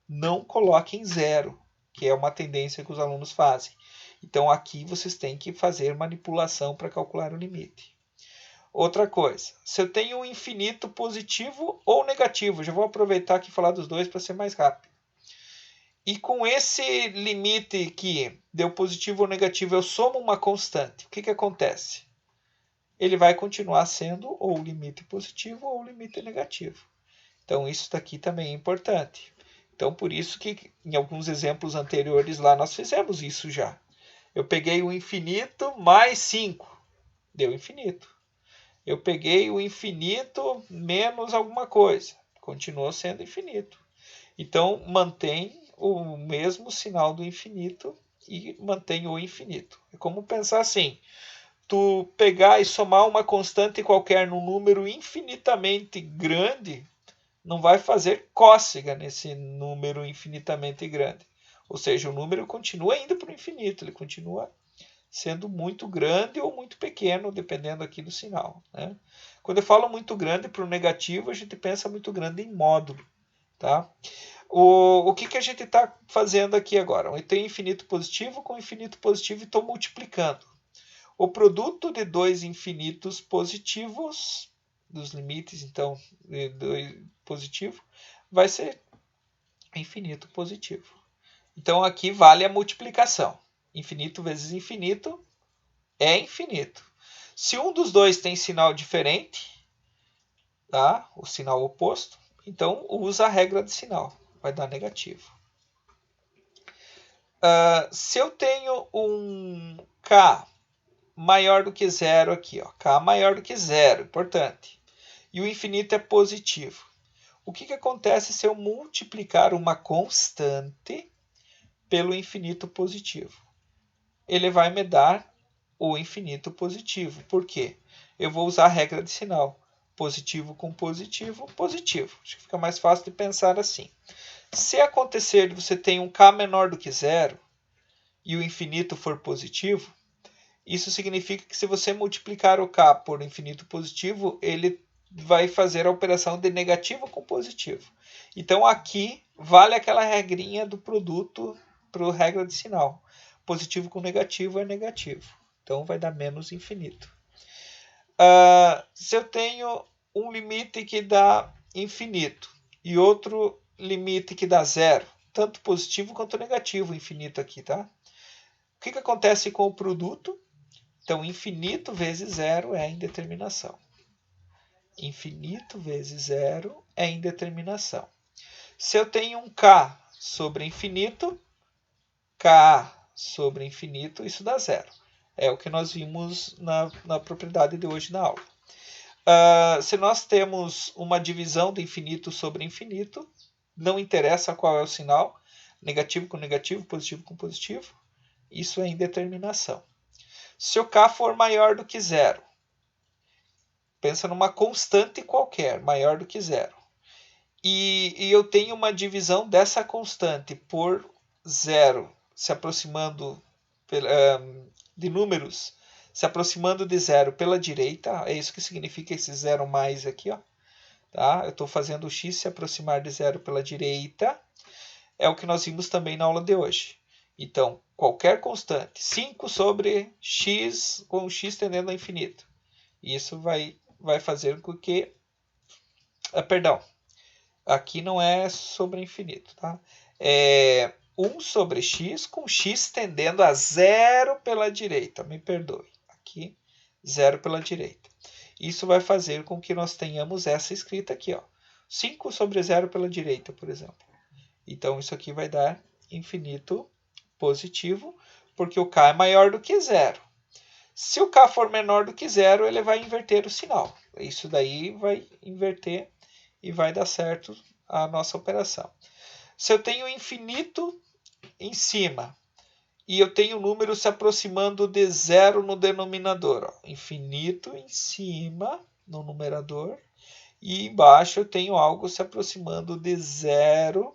Não coloque em zero, que é uma tendência que os alunos fazem. Então, aqui vocês têm que fazer manipulação para calcular o limite. Outra coisa, se eu tenho um infinito positivo ou negativo, já vou aproveitar aqui e falar dos dois para ser mais rápido. E com esse limite que deu positivo ou negativo, eu somo uma constante. O que acontece? Ele vai continuar sendo ou o limite positivo ou o limite negativo. Então, isso daqui também é importante. Então, por isso que em alguns exemplos anteriores lá nós fizemos isso já. Eu peguei o infinito mais 5, deu infinito. Eu peguei o infinito menos alguma coisa, continuou sendo infinito. Então, mantém o mesmo sinal do infinito e mantém o infinito. É como pensar assim, tu pegar e somar uma constante qualquer num número infinitamente grande, não vai fazer cócega nesse número infinitamente grande. Ou seja, o número continua indo para o infinito, ele continua sendo muito grande ou muito pequeno, dependendo aqui do sinal. Né? Quando eu falo muito grande para o negativo, a gente pensa muito grande em módulo. Tá? O que a gente está fazendo aqui agora? Eu tenho infinito positivo com infinito positivo e estou multiplicando. O produto de dois infinitos positivos, dos limites, então, de dois positivo, vai ser infinito positivo. Então, aqui vale a multiplicação. Infinito vezes infinito é infinito. Se um dos dois tem sinal diferente, tá? O sinal oposto, então usa a regra de sinal. Vai dar negativo. Se eu tenho um K maior do que zero aqui, ó, K maior do que zero, importante, e o infinito é positivo. O que acontece se eu multiplicar uma constante pelo infinito positivo? Ele vai me dar o infinito positivo. Por quê? Eu vou usar a regra de sinal. Positivo com positivo, positivo. Acho que fica mais fácil de pensar assim. Se acontecer de você ter um K menor do que zero e o infinito for positivo, isso significa que se você multiplicar o K por infinito positivo, ele vai fazer a operação de negativo com positivo. Então aqui vale aquela regrinha do produto para a regra de sinal. Positivo com negativo é negativo. Então vai dar menos infinito. Se eu tenho um limite que dá infinito e outro limite que dá zero, tanto positivo quanto negativo, infinito aqui, tá? O que acontece com o produto? Então, infinito vezes zero é indeterminação. Infinito vezes zero é indeterminação. Se eu tenho um K sobre infinito, K sobre infinito, isso dá zero. É o que nós vimos na propriedade de hoje na aula. Se nós temos uma divisão de infinito sobre infinito, não interessa qual é o sinal, negativo com negativo, positivo com positivo, isso é indeterminação. Se o K for maior do que zero, pensa numa constante qualquer, maior do que zero, e eu tenho uma divisão dessa constante por zero, se aproximando de números, se aproximando de zero pela direita, é isso que significa esse zero mais aqui, ó. Tá? Eu estou fazendo o x se aproximar de zero pela direita. É o que nós vimos também na aula de hoje. Então, qualquer constante, 5 sobre x com x tendendo ao infinito. Isso vai fazer com que... perdão, aqui não é sobre infinito. Tá? É 1 sobre x com x tendendo a zero pela direita. Me perdoe. Aqui, zero pela direita. Isso vai fazer com que nós tenhamos essa escrita aqui. Ó. 5 sobre zero pela direita, por exemplo. Então, isso aqui vai dar infinito positivo, porque o k é maior do que zero. Se o k for menor do que zero, ele vai inverter o sinal. Isso daí vai inverter e vai dar certo a nossa operação. Se eu tenho infinito em cima e eu tenho um número se aproximando de zero no denominador, ó, infinito em cima no numerador e embaixo eu tenho algo se aproximando de zero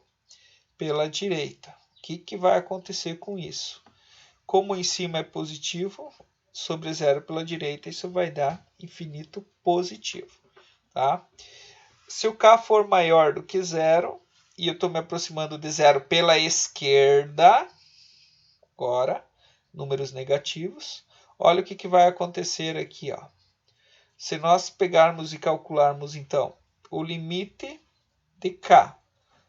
pela direita. O que vai acontecer com isso? Como em cima é positivo, sobre zero pela direita, isso vai dar infinito positivo. Tá? Se o k for maior do que zero, e eu estou me aproximando de zero pela esquerda, agora, números negativos, olha o que vai acontecer aqui. Ó. Se nós pegarmos e calcularmos, então, o limite de k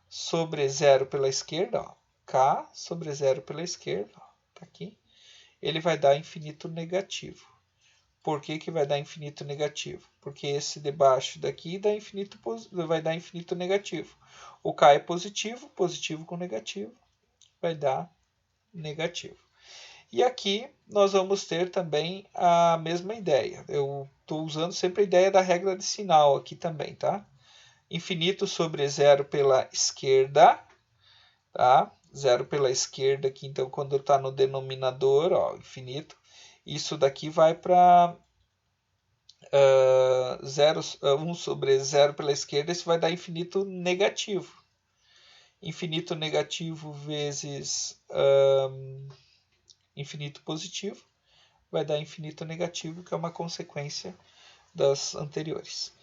sobre zero pela esquerda, ó, k sobre zero pela esquerda, ó, tá aqui, ele vai dar infinito negativo. Por que vai dar infinito negativo? Porque esse de baixo daqui vai dar infinito negativo. O k é positivo, positivo com negativo, vai dar negativo. E aqui nós vamos ter também a mesma ideia. Eu estou usando sempre a ideia da regra de sinal aqui também, tá? Infinito sobre zero pela esquerda, tá? Zero pela esquerda aqui, então quando está no denominador, ó, infinito, isso daqui vai para 1 sobre zero pela esquerda, isso vai dar infinito negativo. Infinito negativo vezes infinito positivo vai dar infinito negativo, que é uma consequência das anteriores.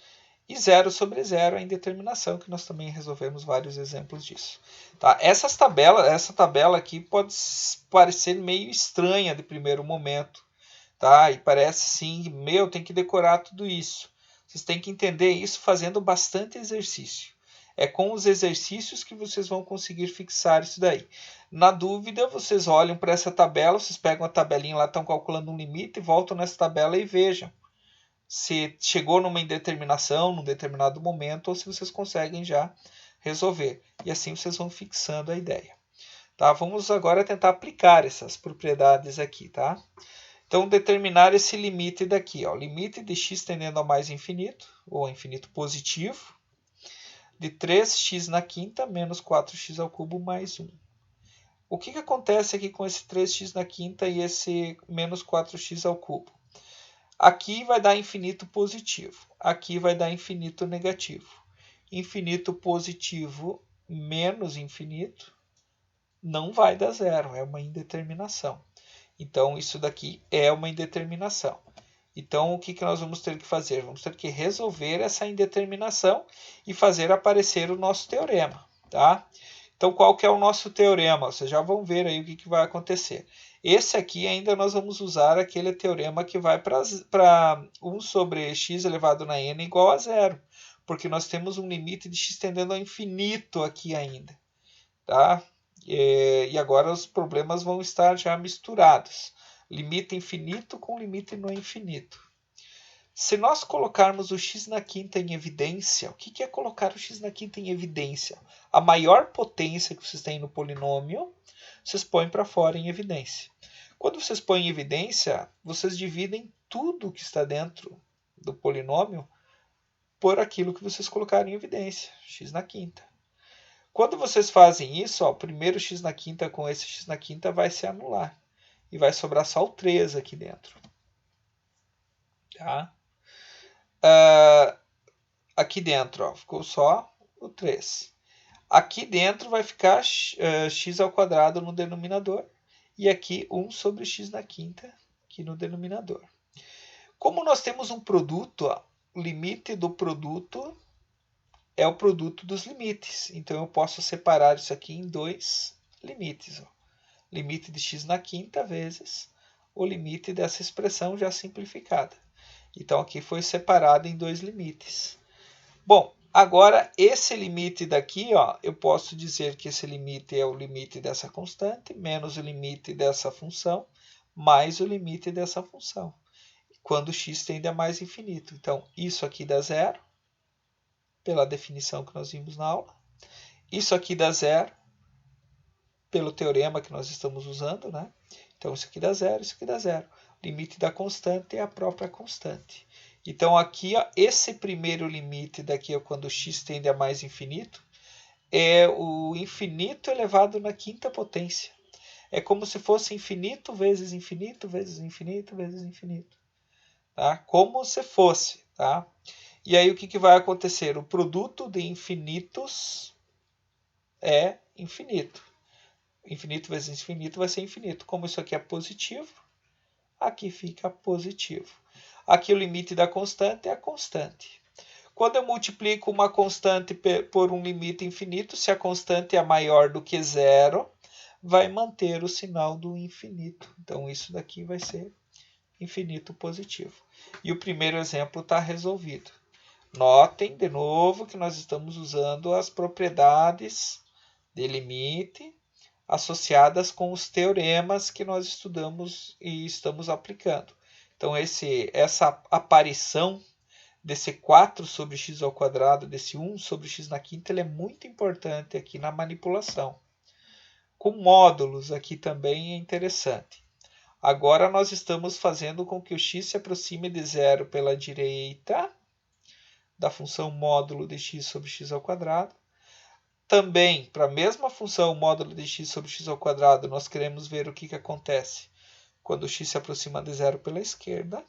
E zero sobre zero é a indeterminação, que nós também resolvemos vários exemplos disso. Tá? essa tabela aqui pode parecer meio estranha de primeiro momento. Tá? E parece sim, tem que decorar tudo isso. Vocês têm que entender isso fazendo bastante exercício. É com os exercícios que vocês vão conseguir fixar isso daí. Na dúvida, vocês olham para essa tabela, vocês pegam a tabelinha lá, estão calculando um limite, voltam nessa tabela e vejam se chegou numa indeterminação, num determinado momento, ou se vocês conseguem já resolver. E assim vocês vão fixando a ideia. Tá? Vamos agora tentar aplicar essas propriedades aqui. Tá? Então, determinar esse limite daqui. Ó, limite de x tendendo a mais infinito, ou a infinito positivo, de 3x na quinta menos 4x ao cubo mais 1. O que acontece aqui com esse 3x na quinta e esse menos 4x ao cubo? Aqui vai dar infinito positivo, aqui vai dar infinito negativo. Infinito positivo menos infinito não vai dar zero, é uma indeterminação. Então, isso daqui é uma indeterminação. Então, o que nós vamos ter que fazer? Vamos ter que resolver essa indeterminação e fazer aparecer o nosso teorema. Tá? Então, qual que é o nosso teorema? Vocês já vão ver aí o que vai acontecer. Esse aqui ainda nós vamos usar aquele teorema que vai para 1 sobre x elevado na n igual a zero. Porque nós temos um limite de x tendendo ao infinito aqui ainda. Tá? E agora os problemas vão estar já misturados. Limite infinito com limite no infinito. Se nós colocarmos o x na quinta em evidência, o que é colocar o x na quinta em evidência? A maior potência que vocês têm no polinômio, vocês põem para fora em evidência. Quando vocês põem em evidência, vocês dividem tudo que está dentro do polinômio por aquilo que vocês colocaram em evidência, x na quinta. Quando vocês fazem isso, ó, o primeiro x na quinta com esse x na quinta vai se anular. E vai sobrar só o 3 aqui dentro. Tá? Aqui dentro ó, ficou só o 3. Aqui dentro vai ficar x ao quadrado no denominador. E aqui 1 sobre x na quinta aqui no denominador. Como nós temos um produto, ó, o limite do produto é o produto dos limites. Então, eu posso separar isso aqui em dois limites. Ó. Limite de x na quinta vezes o limite dessa expressão já simplificada. Então, aqui foi separado em dois limites. Bom, agora esse limite daqui, ó, eu posso dizer que esse limite é o limite dessa constante, menos o limite dessa função, mais o limite dessa função, quando x tende a mais infinito. Então, isso aqui dá zero, pela definição que nós vimos na aula. Isso aqui dá zero, pelo teorema que nós estamos usando, né? Então, isso aqui dá zero, isso aqui dá zero. O limite da constante é a própria constante. Então, aqui, ó, esse primeiro limite daqui, ó, quando x tende a mais infinito, é o infinito elevado na quinta potência. É como se fosse infinito vezes infinito, vezes infinito, vezes infinito. Tá? Como se fosse. Tá? E aí, o que vai acontecer? O produto de infinitos é infinito. Infinito vezes infinito vai ser infinito. Como isso aqui é positivo, aqui fica positivo. Aqui o limite da constante é a constante. Quando eu multiplico uma constante por um limite infinito, se a constante é maior do que zero, vai manter o sinal do infinito. Então, isso daqui vai ser infinito positivo. E o primeiro exemplo está resolvido. Notem, de novo, que nós estamos usando as propriedades de limite associadas com os teoremas que nós estudamos e estamos aplicando. Então, essa aparição desse 4 sobre x ao quadrado, desse 1 sobre x na quinta, ele é muito importante aqui na manipulação. Com módulos aqui também é interessante. Agora nós estamos fazendo com que o x se aproxime de zero pela direita, da função módulo de x sobre x ao quadrado. Também, para a mesma função módulo de x sobre x ao quadrado, nós queremos ver o que acontece quando o x se aproxima de zero pela esquerda.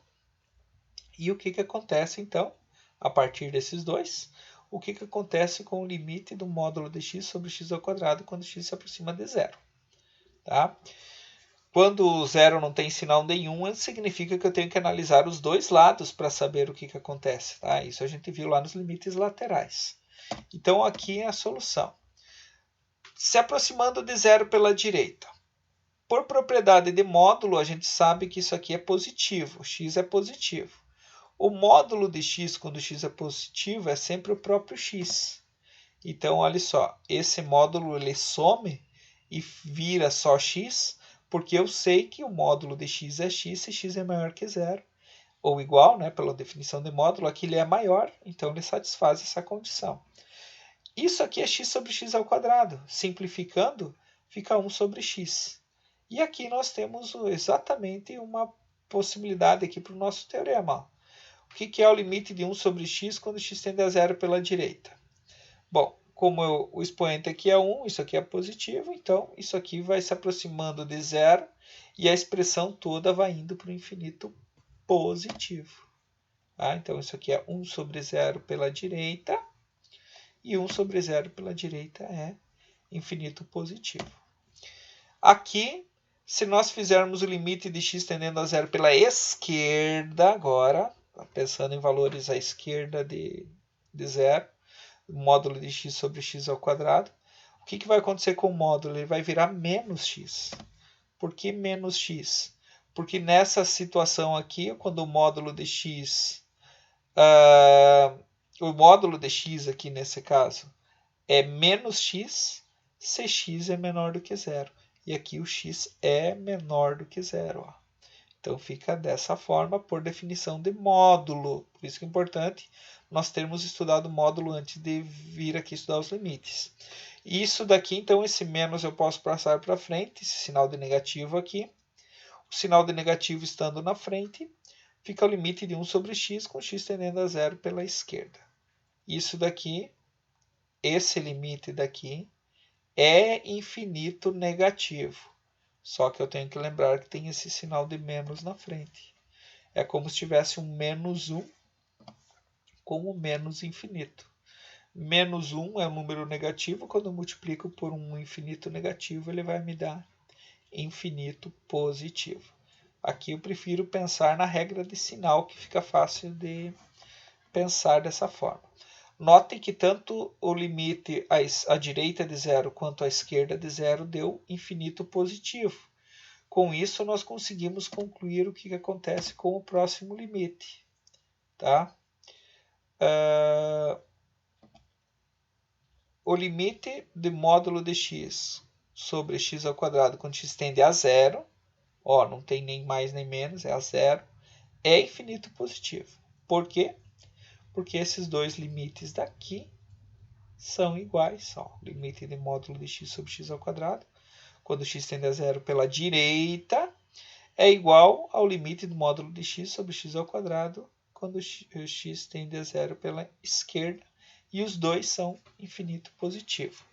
E o que acontece, então, a partir desses dois? O que acontece com o limite do módulo de x sobre x ao quadrado quando x se aproxima de zero? Tá? Quando o zero não tem sinal nenhum, significa que eu tenho que analisar os dois lados para saber o que acontece. Tá? Isso a gente viu lá nos limites laterais. Então, aqui é a solução. Se aproximando de zero pela direita. Por propriedade de módulo, a gente sabe que isso aqui é positivo. X é positivo. O módulo de x, quando x é positivo, é sempre o próprio x. Então, olha só, esse módulo ele some e vira só x, porque eu sei que o módulo de x é x se x é maior que zero. Ou igual, né, pela definição de módulo, aqui ele é maior, então ele satisfaz essa condição. Isso aqui é x sobre x ao quadrado. Simplificando, fica 1 sobre x. E aqui nós temos exatamente uma possibilidade aqui para o nosso teorema. O que é o limite de 1 sobre x quando x tende a zero pela direita? Bom, como o expoente aqui é 1, isso aqui é positivo, então isso aqui vai se aproximando de zero e a expressão toda vai indo para o infinito positivo. Tá? Então isso aqui é 1 sobre zero pela direita e 1 sobre zero pela direita é infinito positivo. Aqui, se nós fizermos o limite de x tendendo a zero pela esquerda agora, pensando em valores à esquerda de zero, o módulo de x sobre x ao quadrado, o que vai acontecer com o módulo? Ele vai virar menos x. Por que menos x? Porque nessa situação aqui, quando o módulo de x, o módulo de x aqui nesse caso é menos x, se x é menor do que zero. E aqui o x é menor do que zero. Ó. Então, fica dessa forma por definição de módulo. Por isso que é importante nós termos estudado o módulo antes de vir aqui estudar os limites. Isso daqui, então, esse menos eu posso passar para frente, esse sinal de negativo aqui. O sinal de negativo estando na frente, fica o limite de 1 sobre x, com x tendendo a zero pela esquerda. Isso daqui, esse limite daqui, é infinito negativo. Só que eu tenho que lembrar que tem esse sinal de menos na frente. É como se tivesse um menos 1 com o menos infinito. Menos 1 é um número negativo. Quando eu multiplico por um infinito negativo, ele vai me dar infinito positivo. Aqui eu prefiro pensar na regra de sinal, que fica fácil de pensar dessa forma. Notem que tanto o limite à direita de zero quanto à esquerda de zero deu infinito positivo. Com isso, nós conseguimos concluir o que acontece com o próximo limite. Tá? O limite de módulo de x sobre x ao quadrado quando x tende a zero, ó, não tem nem mais nem menos, é a zero, é infinito positivo. Por quê? Porque esses dois limites daqui são iguais. Ó, limite de módulo de x sobre x ao quadrado, quando x tende a zero pela direita, é igual ao limite do módulo de x sobre x ao quadrado, quando x tende a zero pela esquerda, e os dois são infinito positivo.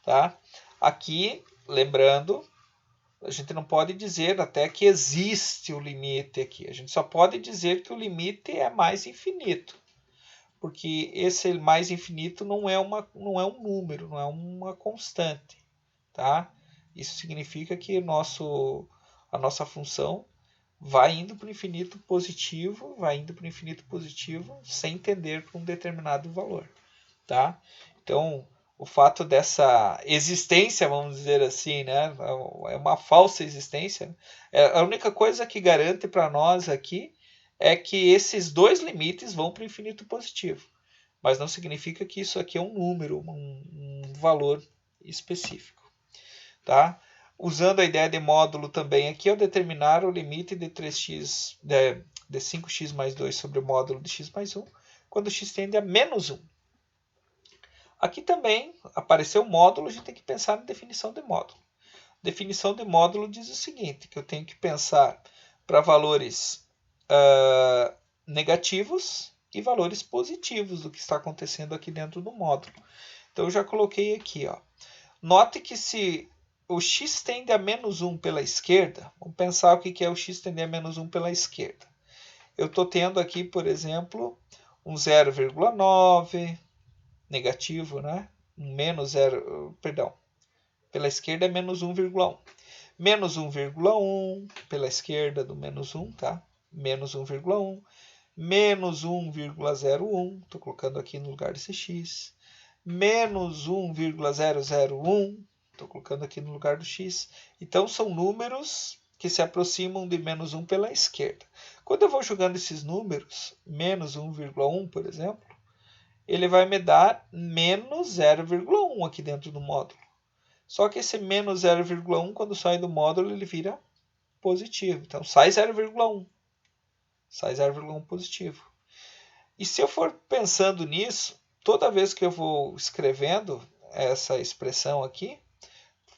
Tá? Aqui, lembrando, a gente não pode dizer até que existe o limite aqui. A gente só pode dizer que o limite é mais infinito. Porque esse mais infinito não é um número, não é uma constante. Tá? Isso significa que a nossa função vai indo para o infinito positivo, sem tender para um determinado valor. Tá? Então, o fato dessa existência, vamos dizer assim, né, é uma falsa existência. A única coisa que garante para nós aqui é que esses dois limites vão para o infinito positivo. Mas não significa que isso aqui é um número, um valor específico. Tá? Usando a ideia de módulo também aqui, ao determinar o limite de 3x, de 5x mais 2 sobre o módulo de x mais 1, quando x tende a menos 1. Aqui também apareceu o módulo, a gente tem que pensar na definição de módulo. Definição de módulo diz o seguinte, que eu tenho que pensar para valores negativos e valores positivos do que está acontecendo aqui dentro do módulo. Então eu já coloquei aqui. Ó. Note que se o x tende a menos 1 pela esquerda, vamos pensar o que é o x tender a menos 1 pela esquerda. Eu estou tendo aqui, por exemplo, um 0,9 negativo, né? Menos 0, perdão, pela esquerda é menos 1,1. Menos 1,1 pela esquerda do menos 1, tá? Menos 1,1. Menos 1,01, estou colocando aqui no lugar desse x. Menos 1,001, estou colocando aqui no lugar do x. Então, são números que se aproximam de menos 1 pela esquerda. Quando eu vou jogando esses números, menos 1,1, por exemplo, ele vai me dar menos 0,1 aqui dentro do módulo. Só que esse menos 0,1, quando sai do módulo, ele vira positivo. Então, sai 0,1. Sai 0,1 positivo. E se eu for pensando nisso, toda vez que eu vou escrevendo essa expressão aqui,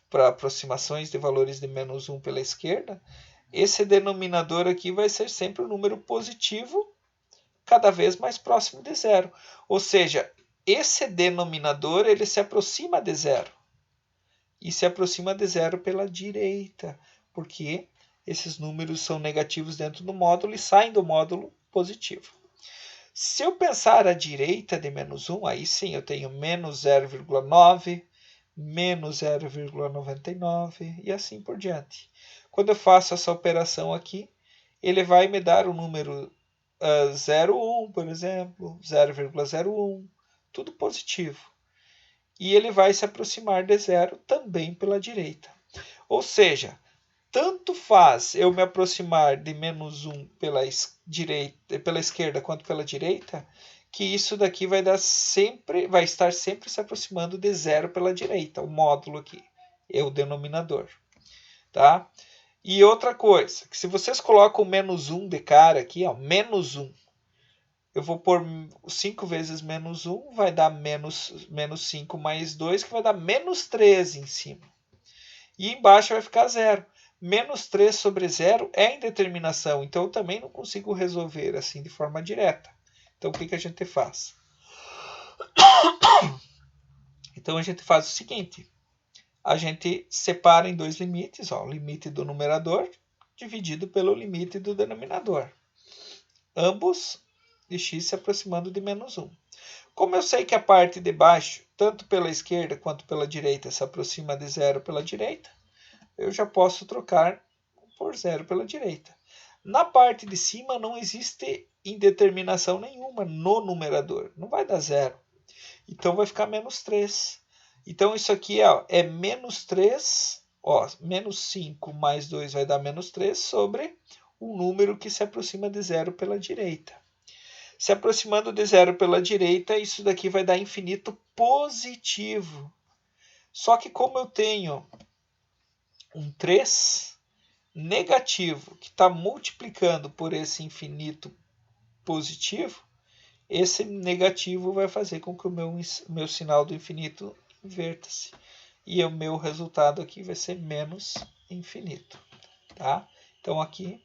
para aproximações de valores de menos 1 pela esquerda, esse denominador aqui vai ser sempre um número positivo, cada vez mais próximo de zero. Ou seja, esse denominador ele se aproxima de zero. E se aproxima de zero pela direita, porque esses números são negativos dentro do módulo e saem do módulo positivo. Se eu pensar à direita de menos 1, aí sim eu tenho menos 0,9, menos 0,99 e assim por diante. Quando eu faço essa operação aqui, ele vai me dar o número 0,1, por exemplo, 0,01, tudo positivo. E ele vai se aproximar de zero também pela direita. Ou seja, tanto faz eu me aproximar de menos 1 pela esquerda quanto pela direita, que isso daqui vai estar sempre se aproximando de zero pela direita, o módulo aqui, é o denominador. Tá? E outra coisa, que se vocês colocam o menos 1 de cara aqui, ó, menos 1, eu vou pôr 5 vezes menos 1, vai dar menos 5 mais 2, que vai dar menos 3 em cima. E embaixo vai ficar zero. Menos 3 sobre 0 é indeterminação, então eu também não consigo resolver assim de forma direta. Então o que a gente faz? Então a gente faz o seguinte, a gente separa em dois limites, ó, o limite do numerador dividido pelo limite do denominador. Ambos de x se aproximando de menos 1. Como eu sei que a parte de baixo, tanto pela esquerda quanto pela direita, se aproxima de zero pela direita, eu já posso trocar por zero pela direita. Na parte de cima não existe indeterminação nenhuma no numerador, não vai dar zero. Então vai ficar menos 3. Então isso aqui é menos 3, ó, menos 5 mais 2 vai dar menos 3 sobre um número que se aproxima de zero pela direita. Se aproximando de zero pela direita, isso daqui vai dar infinito positivo. Só que como eu tenho um 3 negativo que está multiplicando por esse infinito positivo, esse negativo vai fazer com que o meu sinal do infinito inverta-se. E o meu resultado aqui vai ser menos infinito. Tá? Então aqui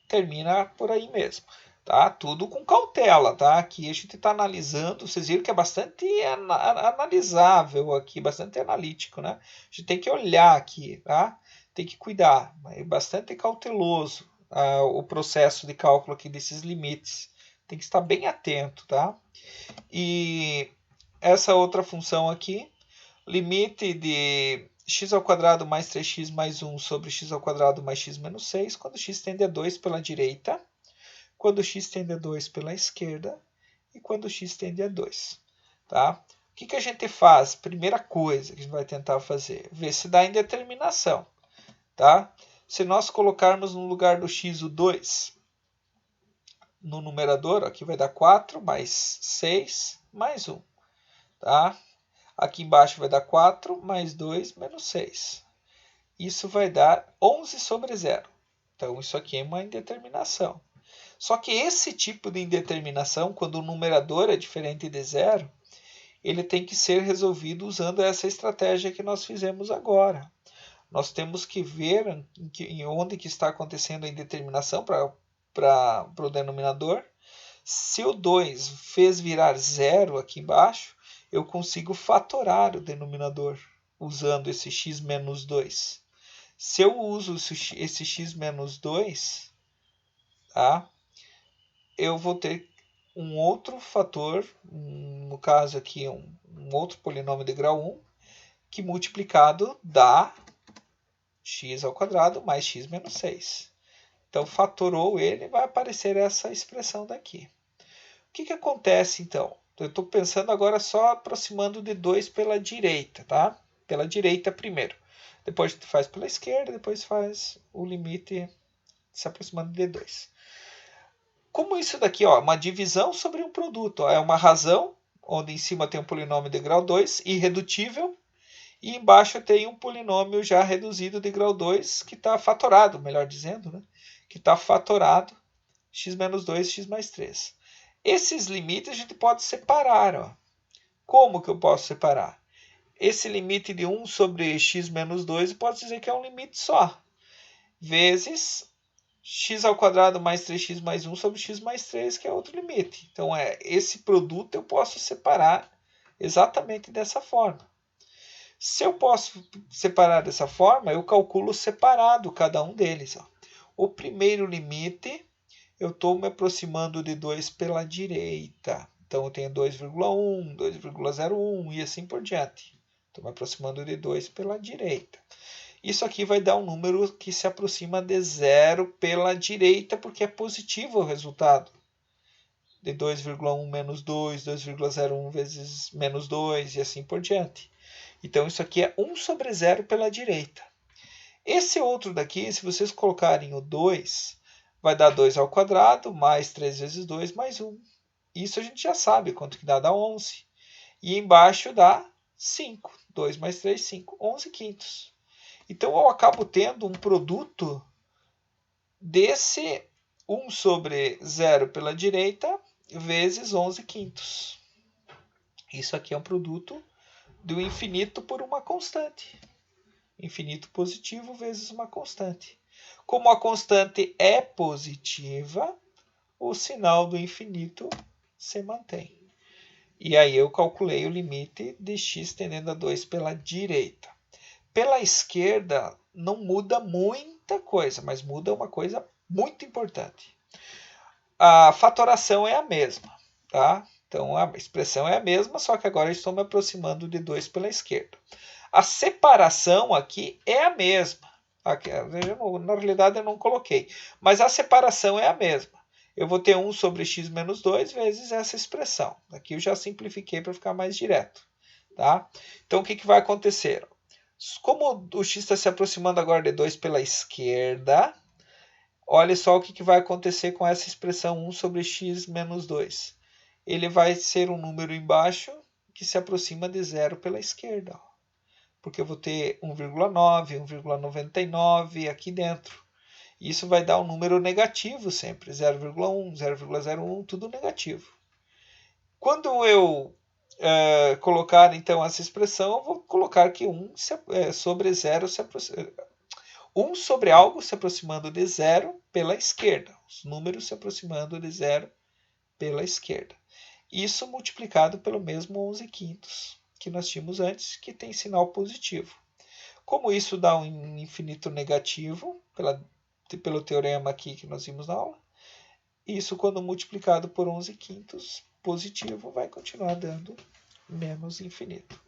termina por aí mesmo. Tá? Tudo com cautela. Tá? Aqui a gente está analisando. Vocês viram que é bastante analisável aqui, bastante analítico. Né? A gente tem que olhar aqui. Tá? Tem que cuidar. É bastante cauteloso o processo de cálculo aqui desses limites. Tem que estar bem atento, tá? E essa outra função aqui, limite de x ao quadrado mais 3x mais 1 sobre x ao quadrado mais x menos 6, quando x tende a 2 pela direita, quando x tende a 2 pela esquerda e quando x tende a 2. Tá? O que a gente faz? Primeira coisa que a gente vai tentar fazer, ver se dá indeterminação. Tá? Se nós colocarmos no lugar do x o 2, no numerador, aqui vai dar 4 mais 6 mais 1. Tá? Aqui embaixo vai dar 4 mais 2 menos 6. Isso vai dar 11 sobre 0. Então, isso aqui é uma indeterminação. Só que esse tipo de indeterminação, quando o numerador é diferente de zero, ele tem que ser resolvido usando essa estratégia que nós fizemos agora. Nós temos que ver onde que está acontecendo a indeterminação para o denominador. Se o 2 fez virar zero aqui embaixo, eu consigo fatorar o denominador usando esse x menos 2. Se eu uso esse x menos 2, tá? Eu vou ter um outro fator, no caso aqui um outro polinômio de grau 1, que multiplicado dá x ao quadrado mais x menos 6. Então, fatorou ele, vai aparecer essa expressão daqui. O que acontece, então? Eu estou pensando agora só aproximando de 2 pela direita, tá? Pela direita primeiro. Depois a gente faz pela esquerda, depois faz o limite se aproximando de 2. Como isso daqui é uma divisão sobre um produto, ó, é uma razão, onde em cima tem um polinômio de grau 2, irredutível, e embaixo tem um polinômio já reduzido de grau 2, que está fatorado, melhor dizendo, né? Que está fatorado, x menos 2, x mais 3. Esses limites a gente pode separar. Ó. Como que eu posso separar? Esse limite de 1 sobre x menos 2 pode dizer que é um limite só. Vezes x ao quadrado mais 3x mais 1 sobre x mais 3, que é outro limite. Então, esse produto eu posso separar exatamente dessa forma. Se eu posso separar dessa forma, eu calculo separado cada um deles. Ó. O primeiro limite, eu estou me aproximando de 2 pela direita. Então, eu tenho 2,1, 2,01 e assim por diante. Estou me aproximando de 2 pela direita. Isso aqui vai dar um número que se aproxima de zero pela direita, porque é positivo o resultado. De 2,1 menos 2, 2,01 vezes menos 2 e assim por diante. Então, isso aqui é 1 sobre 0 pela direita. Esse outro daqui, se vocês colocarem o 2, vai dar 2 ao quadrado, mais 3 vezes 2, mais 1. Isso a gente já sabe quanto que dá 11. E embaixo dá 5. 2 mais 3, 5. 11 quintos. Então, eu acabo tendo um produto desse 1 sobre 0 pela direita vezes 11 quintos. Isso aqui é um produto do infinito por uma constante. Infinito positivo vezes uma constante. Como a constante é positiva, o sinal do infinito se mantém. E aí eu calculei o limite de x tendendo a 2 pela direita. Pela esquerda não muda muita coisa, mas muda uma coisa muito importante. A fatoração é a mesma, tá? Então a expressão é a mesma, só que agora eu estou me aproximando de 2 pela esquerda. A separação aqui é a mesma. Aqui, na realidade eu não coloquei, mas a separação é a mesma. eu vou ter 1 sobre x menos 2 vezes essa expressão. Aqui eu já simplifiquei para ficar mais direto. Tá? Então, o que vai acontecer? Como o x está se aproximando agora de 2 pela esquerda, olha só o que vai acontecer com essa expressão 1 sobre x menos 2. Ele vai ser um número embaixo que se aproxima de zero pela esquerda. Porque eu vou ter 1,9, 1,99 aqui dentro. Isso vai dar um número negativo sempre, 0,1, 0,01, tudo negativo. Quando eu colocar então essa expressão, eu vou colocar que 1 sobre 0 se aproxima. 1 sobre algo se aproximando de zero pela esquerda. Os números se aproximando de zero pela esquerda. Isso multiplicado pelo mesmo 11 quintos que nós tínhamos antes, que tem sinal positivo. Como isso dá um infinito negativo, pelo teorema aqui que nós vimos na aula, isso quando multiplicado por 11 quintos positivo vai continuar dando menos infinito.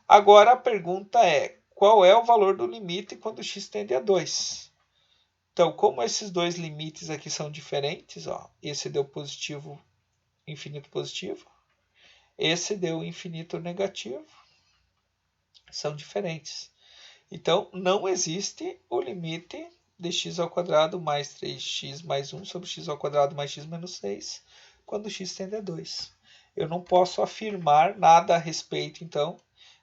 Agora a pergunta é, qual é o valor do limite quando x tende a 2? Então, como esses dois limites aqui são diferentes, ó, esse deu positivo, infinito positivo, esse deu infinito negativo, são diferentes. Então, não existe o limite de x ao quadrado mais 3x mais 1 sobre x ao quadrado mais x menos 6, quando x tende a 2. Eu não posso afirmar nada a respeito, então,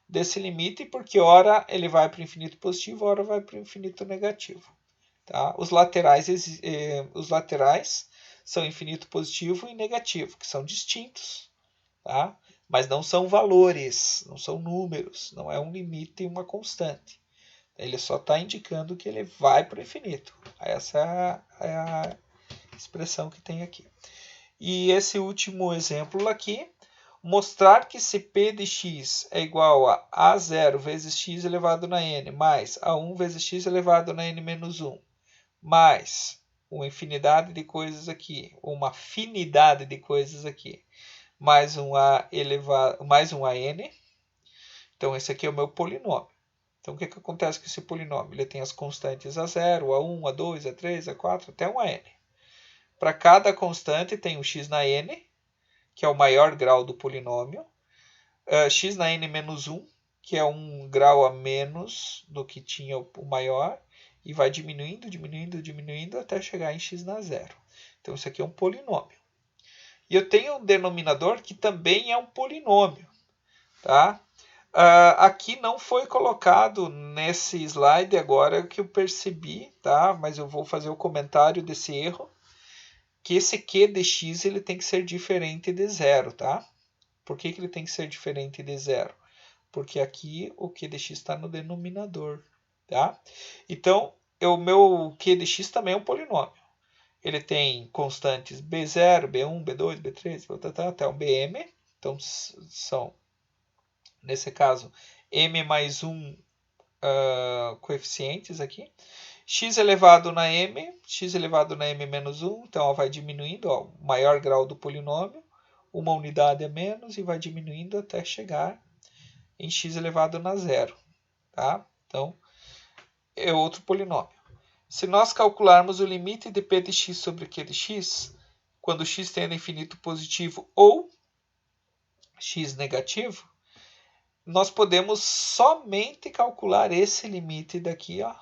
desse limite, porque ora ele vai para o infinito positivo, ora vai para o infinito negativo. Tá? Os laterais são infinito positivo e negativo, que são distintos, tá? Mas não são valores, não são números, não é um limite e uma constante. Ele só está indicando que ele vai para o infinito. Essa é a expressão que tem aqui. E esse último exemplo aqui, mostrar que se p de x é igual a a0 vezes x elevado na n, mais a1 vezes x elevado na n menos 1, mais uma infinidade de coisas aqui, uma finidade de coisas aqui, mais um a n. Então, esse aqui é o meu polinômio. Então, o que acontece com esse polinômio? Ele tem as constantes a0, a1, a2, a3, a4, até um a n. Para cada constante tem um x na n, que é o maior grau do polinômio, x na n menos 1, que é um grau a menos do que tinha o maior, e vai diminuindo, diminuindo, diminuindo, até chegar em x na zero. Então, isso aqui é um polinômio. E eu tenho um denominador que também é um polinômio. Tá? Aqui não foi colocado nesse slide agora que eu percebi, tá? Mas eu vou fazer o comentário desse erro, que esse q de x ele tem que ser diferente de zero, tá? Por que ele tem que ser diferente de zero? Porque aqui o q de x está no denominador, tá? Então, o meu q de x também é um polinômio. Ele tem constantes b0, b1, b2, b3, até um bm. Então, são, nesse caso, m mais 1 coeficientes aqui. X elevado na m, x elevado na m menos 1. Então, vai diminuindo, ó, o maior grau do polinômio, uma unidade a menos, e vai diminuindo até chegar em x elevado na zero. Tá? Então, é outro polinômio. Se nós calcularmos o limite de p de x sobre q de x, quando x tende a infinito positivo ou x negativo, nós podemos somente calcular esse limite daqui, ó,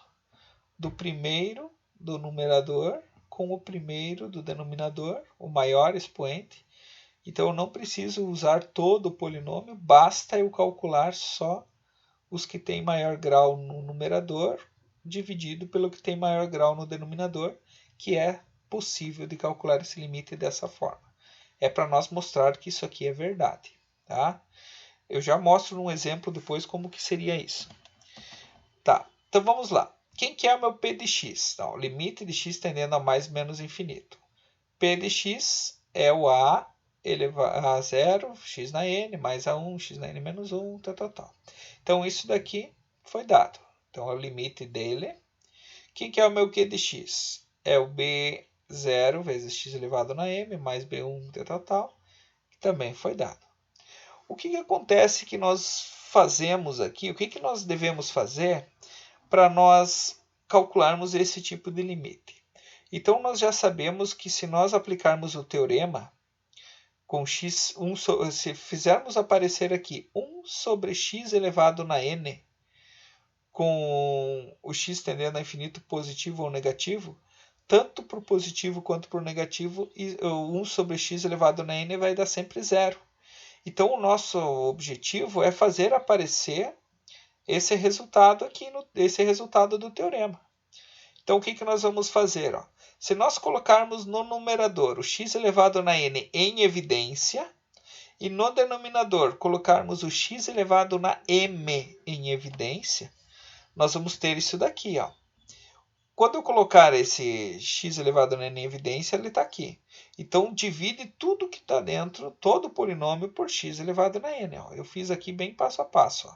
do primeiro do numerador com o primeiro do denominador, o maior expoente. Então, eu não preciso usar todo o polinômio, basta eu calcular só os que têm maior grau no numerador, dividido pelo que tem maior grau no denominador, que é possível de calcular esse limite dessa forma. É para nós mostrar que isso aqui é verdade. Tá? Eu já mostro num exemplo depois como que seria isso. Tá, então vamos lá. Quem que é o meu p de x? Então, limite de x tendendo a mais menos infinito. P de x é o a elevado a 0, x na n, mais a1, x na n menos 1, tal. Então, isso daqui foi dado. Então, é o limite dele. Quem que é o meu q de x? É o b0 vezes x elevado na m, mais b1, tal, que também foi dado. O que acontece que nós fazemos aqui? O que nós devemos fazer para nós calcularmos esse tipo de limite? Então, nós já sabemos que se nós aplicarmos o teorema com x, se fizermos aparecer aqui 1 sobre x elevado na n, com o x tendendo a infinito positivo ou negativo, tanto para o positivo quanto para o negativo, 1 sobre x elevado na n vai dar sempre zero. Então, o nosso objetivo é fazer aparecer esse resultado aqui, esse resultado do teorema. Então, o que nós vamos fazer? Ó? Se nós colocarmos no numerador o x elevado na n em evidência, e no denominador colocarmos o x elevado na m em evidência, nós vamos ter isso daqui. Ó. Quando eu colocar esse x elevado na n em evidência, ele está aqui. Então, divide tudo que está dentro, todo o polinômio, por x elevado na n. Ó. Eu fiz aqui bem passo a passo. Ó.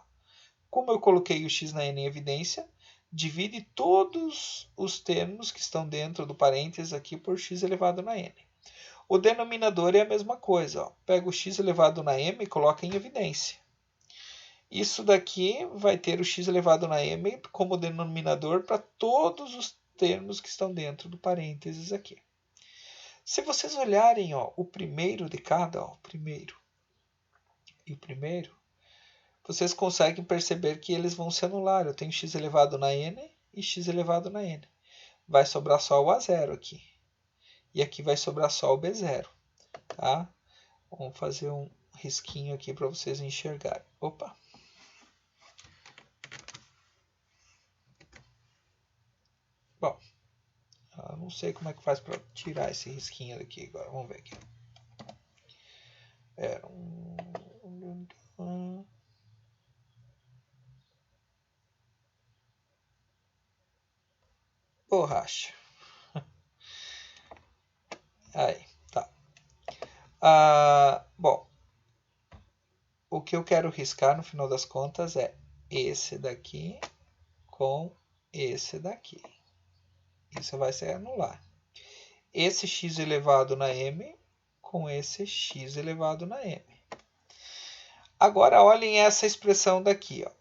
Como eu coloquei o x na n em evidência, divide todos os termos que estão dentro do parênteses aqui por x elevado na n. O denominador é a mesma coisa. Ó. Pega o x elevado na m e coloca em evidência. Isso daqui vai ter o x elevado na m como denominador para todos os termos que estão dentro do parênteses aqui. Se vocês olharem ó, o primeiro de cada, ó, primeiro e o primeiro, vocês conseguem perceber que eles vão se anular. Eu tenho x elevado na n e x elevado na n. Vai sobrar só o A0 aqui. E aqui vai sobrar só o B0. Tá? Vamos fazer um risquinho aqui para vocês enxergarem. Opa! Bom, eu não sei como é que faz para tirar esse risquinho daqui agora. Vamos ver aqui. Borracha. Aí, tá. Bom, o que eu quero riscar no final das contas é esse daqui com esse daqui. Isso vai se anular. Esse x elevado na m com esse x elevado na m. Agora, olhem essa expressão daqui. Ó.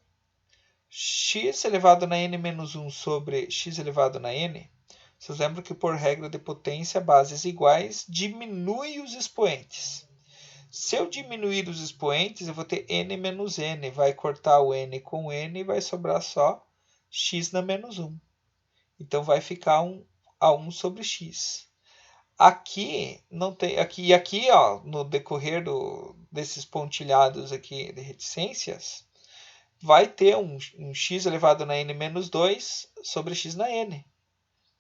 X elevado na n menos 1 sobre x elevado na n. Vocês lembram que por regra de potência, bases iguais diminui os expoentes. Se eu diminuir os expoentes, eu vou ter n menos n. Vai cortar o n com n e vai sobrar só x na menos 1. Então, vai ficar a 1 sobre x. Aqui, não tem, aqui ó, no decorrer desses pontilhados aqui de reticências, vai ter um x elevado na n menos 2 sobre x na n.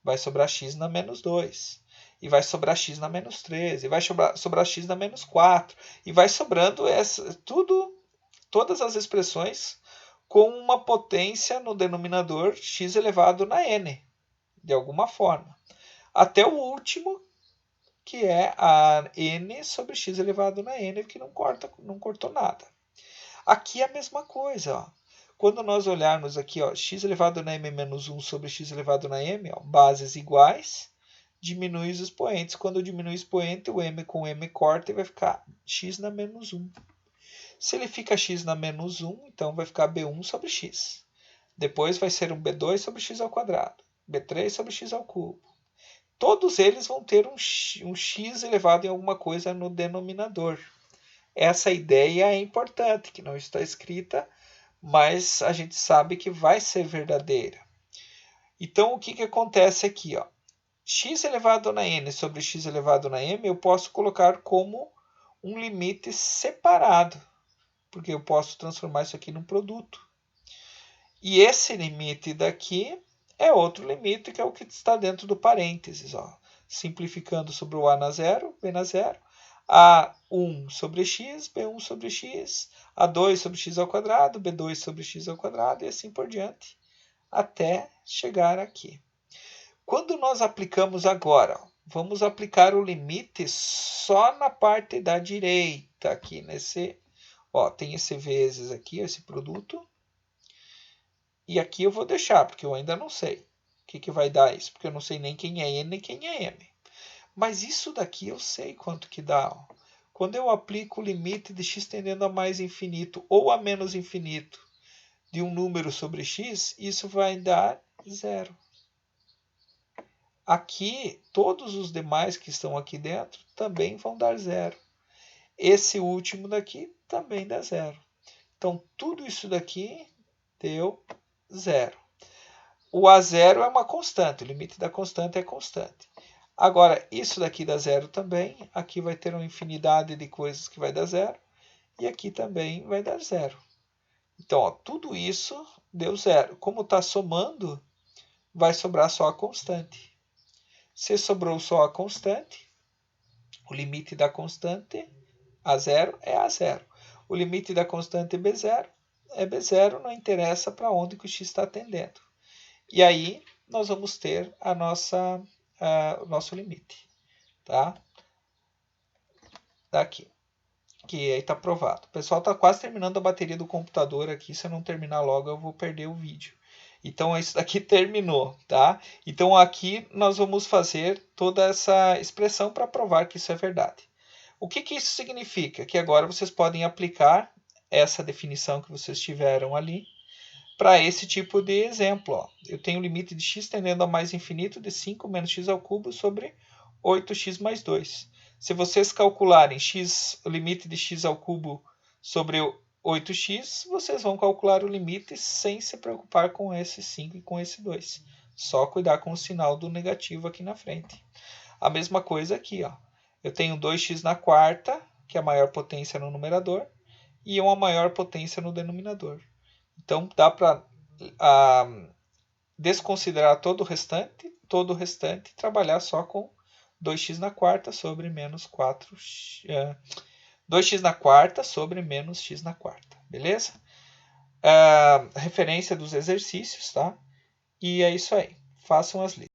Vai sobrar x na menos 2. E vai sobrar x na menos 3. E vai sobrar x na menos 4. E vai sobrando todas as expressões com uma potência no denominador x elevado na n, de alguma forma. Até o último, que é a n sobre x elevado na n, que não cortou nada. Aqui é a mesma coisa. Ó. Quando nós olharmos aqui, ó, x elevado na m menos 1 sobre x elevado na m, ó, bases iguais, diminui os expoentes. Quando eu diminuo o expoente, o m com m corta e vai ficar x na menos 1. Se ele fica x na menos 1, então vai ficar b1 sobre x. Depois vai ser um b2 sobre x ao quadrado, b3 sobre x ao cubo. Todos eles vão ter um x elevado em alguma coisa no denominador. Essa ideia é importante, que não está escrita, mas a gente sabe que vai ser verdadeira. Então, o que acontece aqui? Ó? X elevado na n sobre x elevado na m, eu posso colocar como um limite separado, porque eu posso transformar isso aqui num produto. E esse limite daqui é outro limite, que é o que está dentro do parênteses. Ó. Simplificando sobre o a na zero, b na zero, a1 sobre x, b1 sobre x, a2 sobre x ao quadrado, b2 sobre x ao quadrado, e assim por diante, até chegar aqui. Quando nós aplicamos agora, ó, vamos aplicar o limite só na parte da direita, aqui nesse, ó, tem esse vezes aqui, esse produto. E aqui eu vou deixar, porque eu ainda não sei o que vai dar isso, porque eu não sei nem quem é n nem quem é m. Mas isso daqui eu sei quanto que dá. Ó. Quando eu aplico o limite de x tendendo a mais infinito ou a menos infinito de um número sobre x, isso vai dar zero. aqui, todos os demais que estão aqui dentro também vão dar zero. Esse último daqui também dá zero. Então, tudo isso daqui deu zero. O A0 é uma constante, o limite da constante é constante. Agora, isso daqui dá zero também, aqui vai ter uma infinidade de coisas que vai dar zero, e aqui também vai dar zero. Então, ó, tudo isso deu zero. Como está somando, vai sobrar só a constante. Se sobrou só a constante, o limite da constante A0 é A0. O limite da constante B0 é B0, não interessa para onde que o x está tendendo. E aí nós vamos ter o nosso limite. Tá? Daqui. Que aí está provado. O pessoal está quase terminando a bateria do computador aqui. Se eu não terminar logo, eu vou perder o vídeo. Então, isso daqui terminou, tá? Então, aqui nós vamos fazer toda essa expressão para provar que isso é verdade. O que isso significa? Que agora vocês podem aplicar essa definição que vocês tiveram ali para esse tipo de exemplo. Ó. Eu tenho o limite de x tendendo a mais infinito de 5 menos x ao cubo sobre 8x mais 2. Se vocês calcularem o limite de x ao cubo sobre 8x, vocês vão calcular o limite sem se preocupar com esse 5 e com esse 2. Só cuidar com o sinal do negativo aqui na frente. A mesma coisa aqui. Ó. Eu tenho 2x na quarta, que é a maior potência no numerador, e uma maior potência no denominador. Então, dá para desconsiderar todo o restante e trabalhar só com 2x na quarta sobre menos 2x na quarta sobre menos x na quarta. Beleza? Referência dos exercícios, tá? E é isso aí. Façam as listas.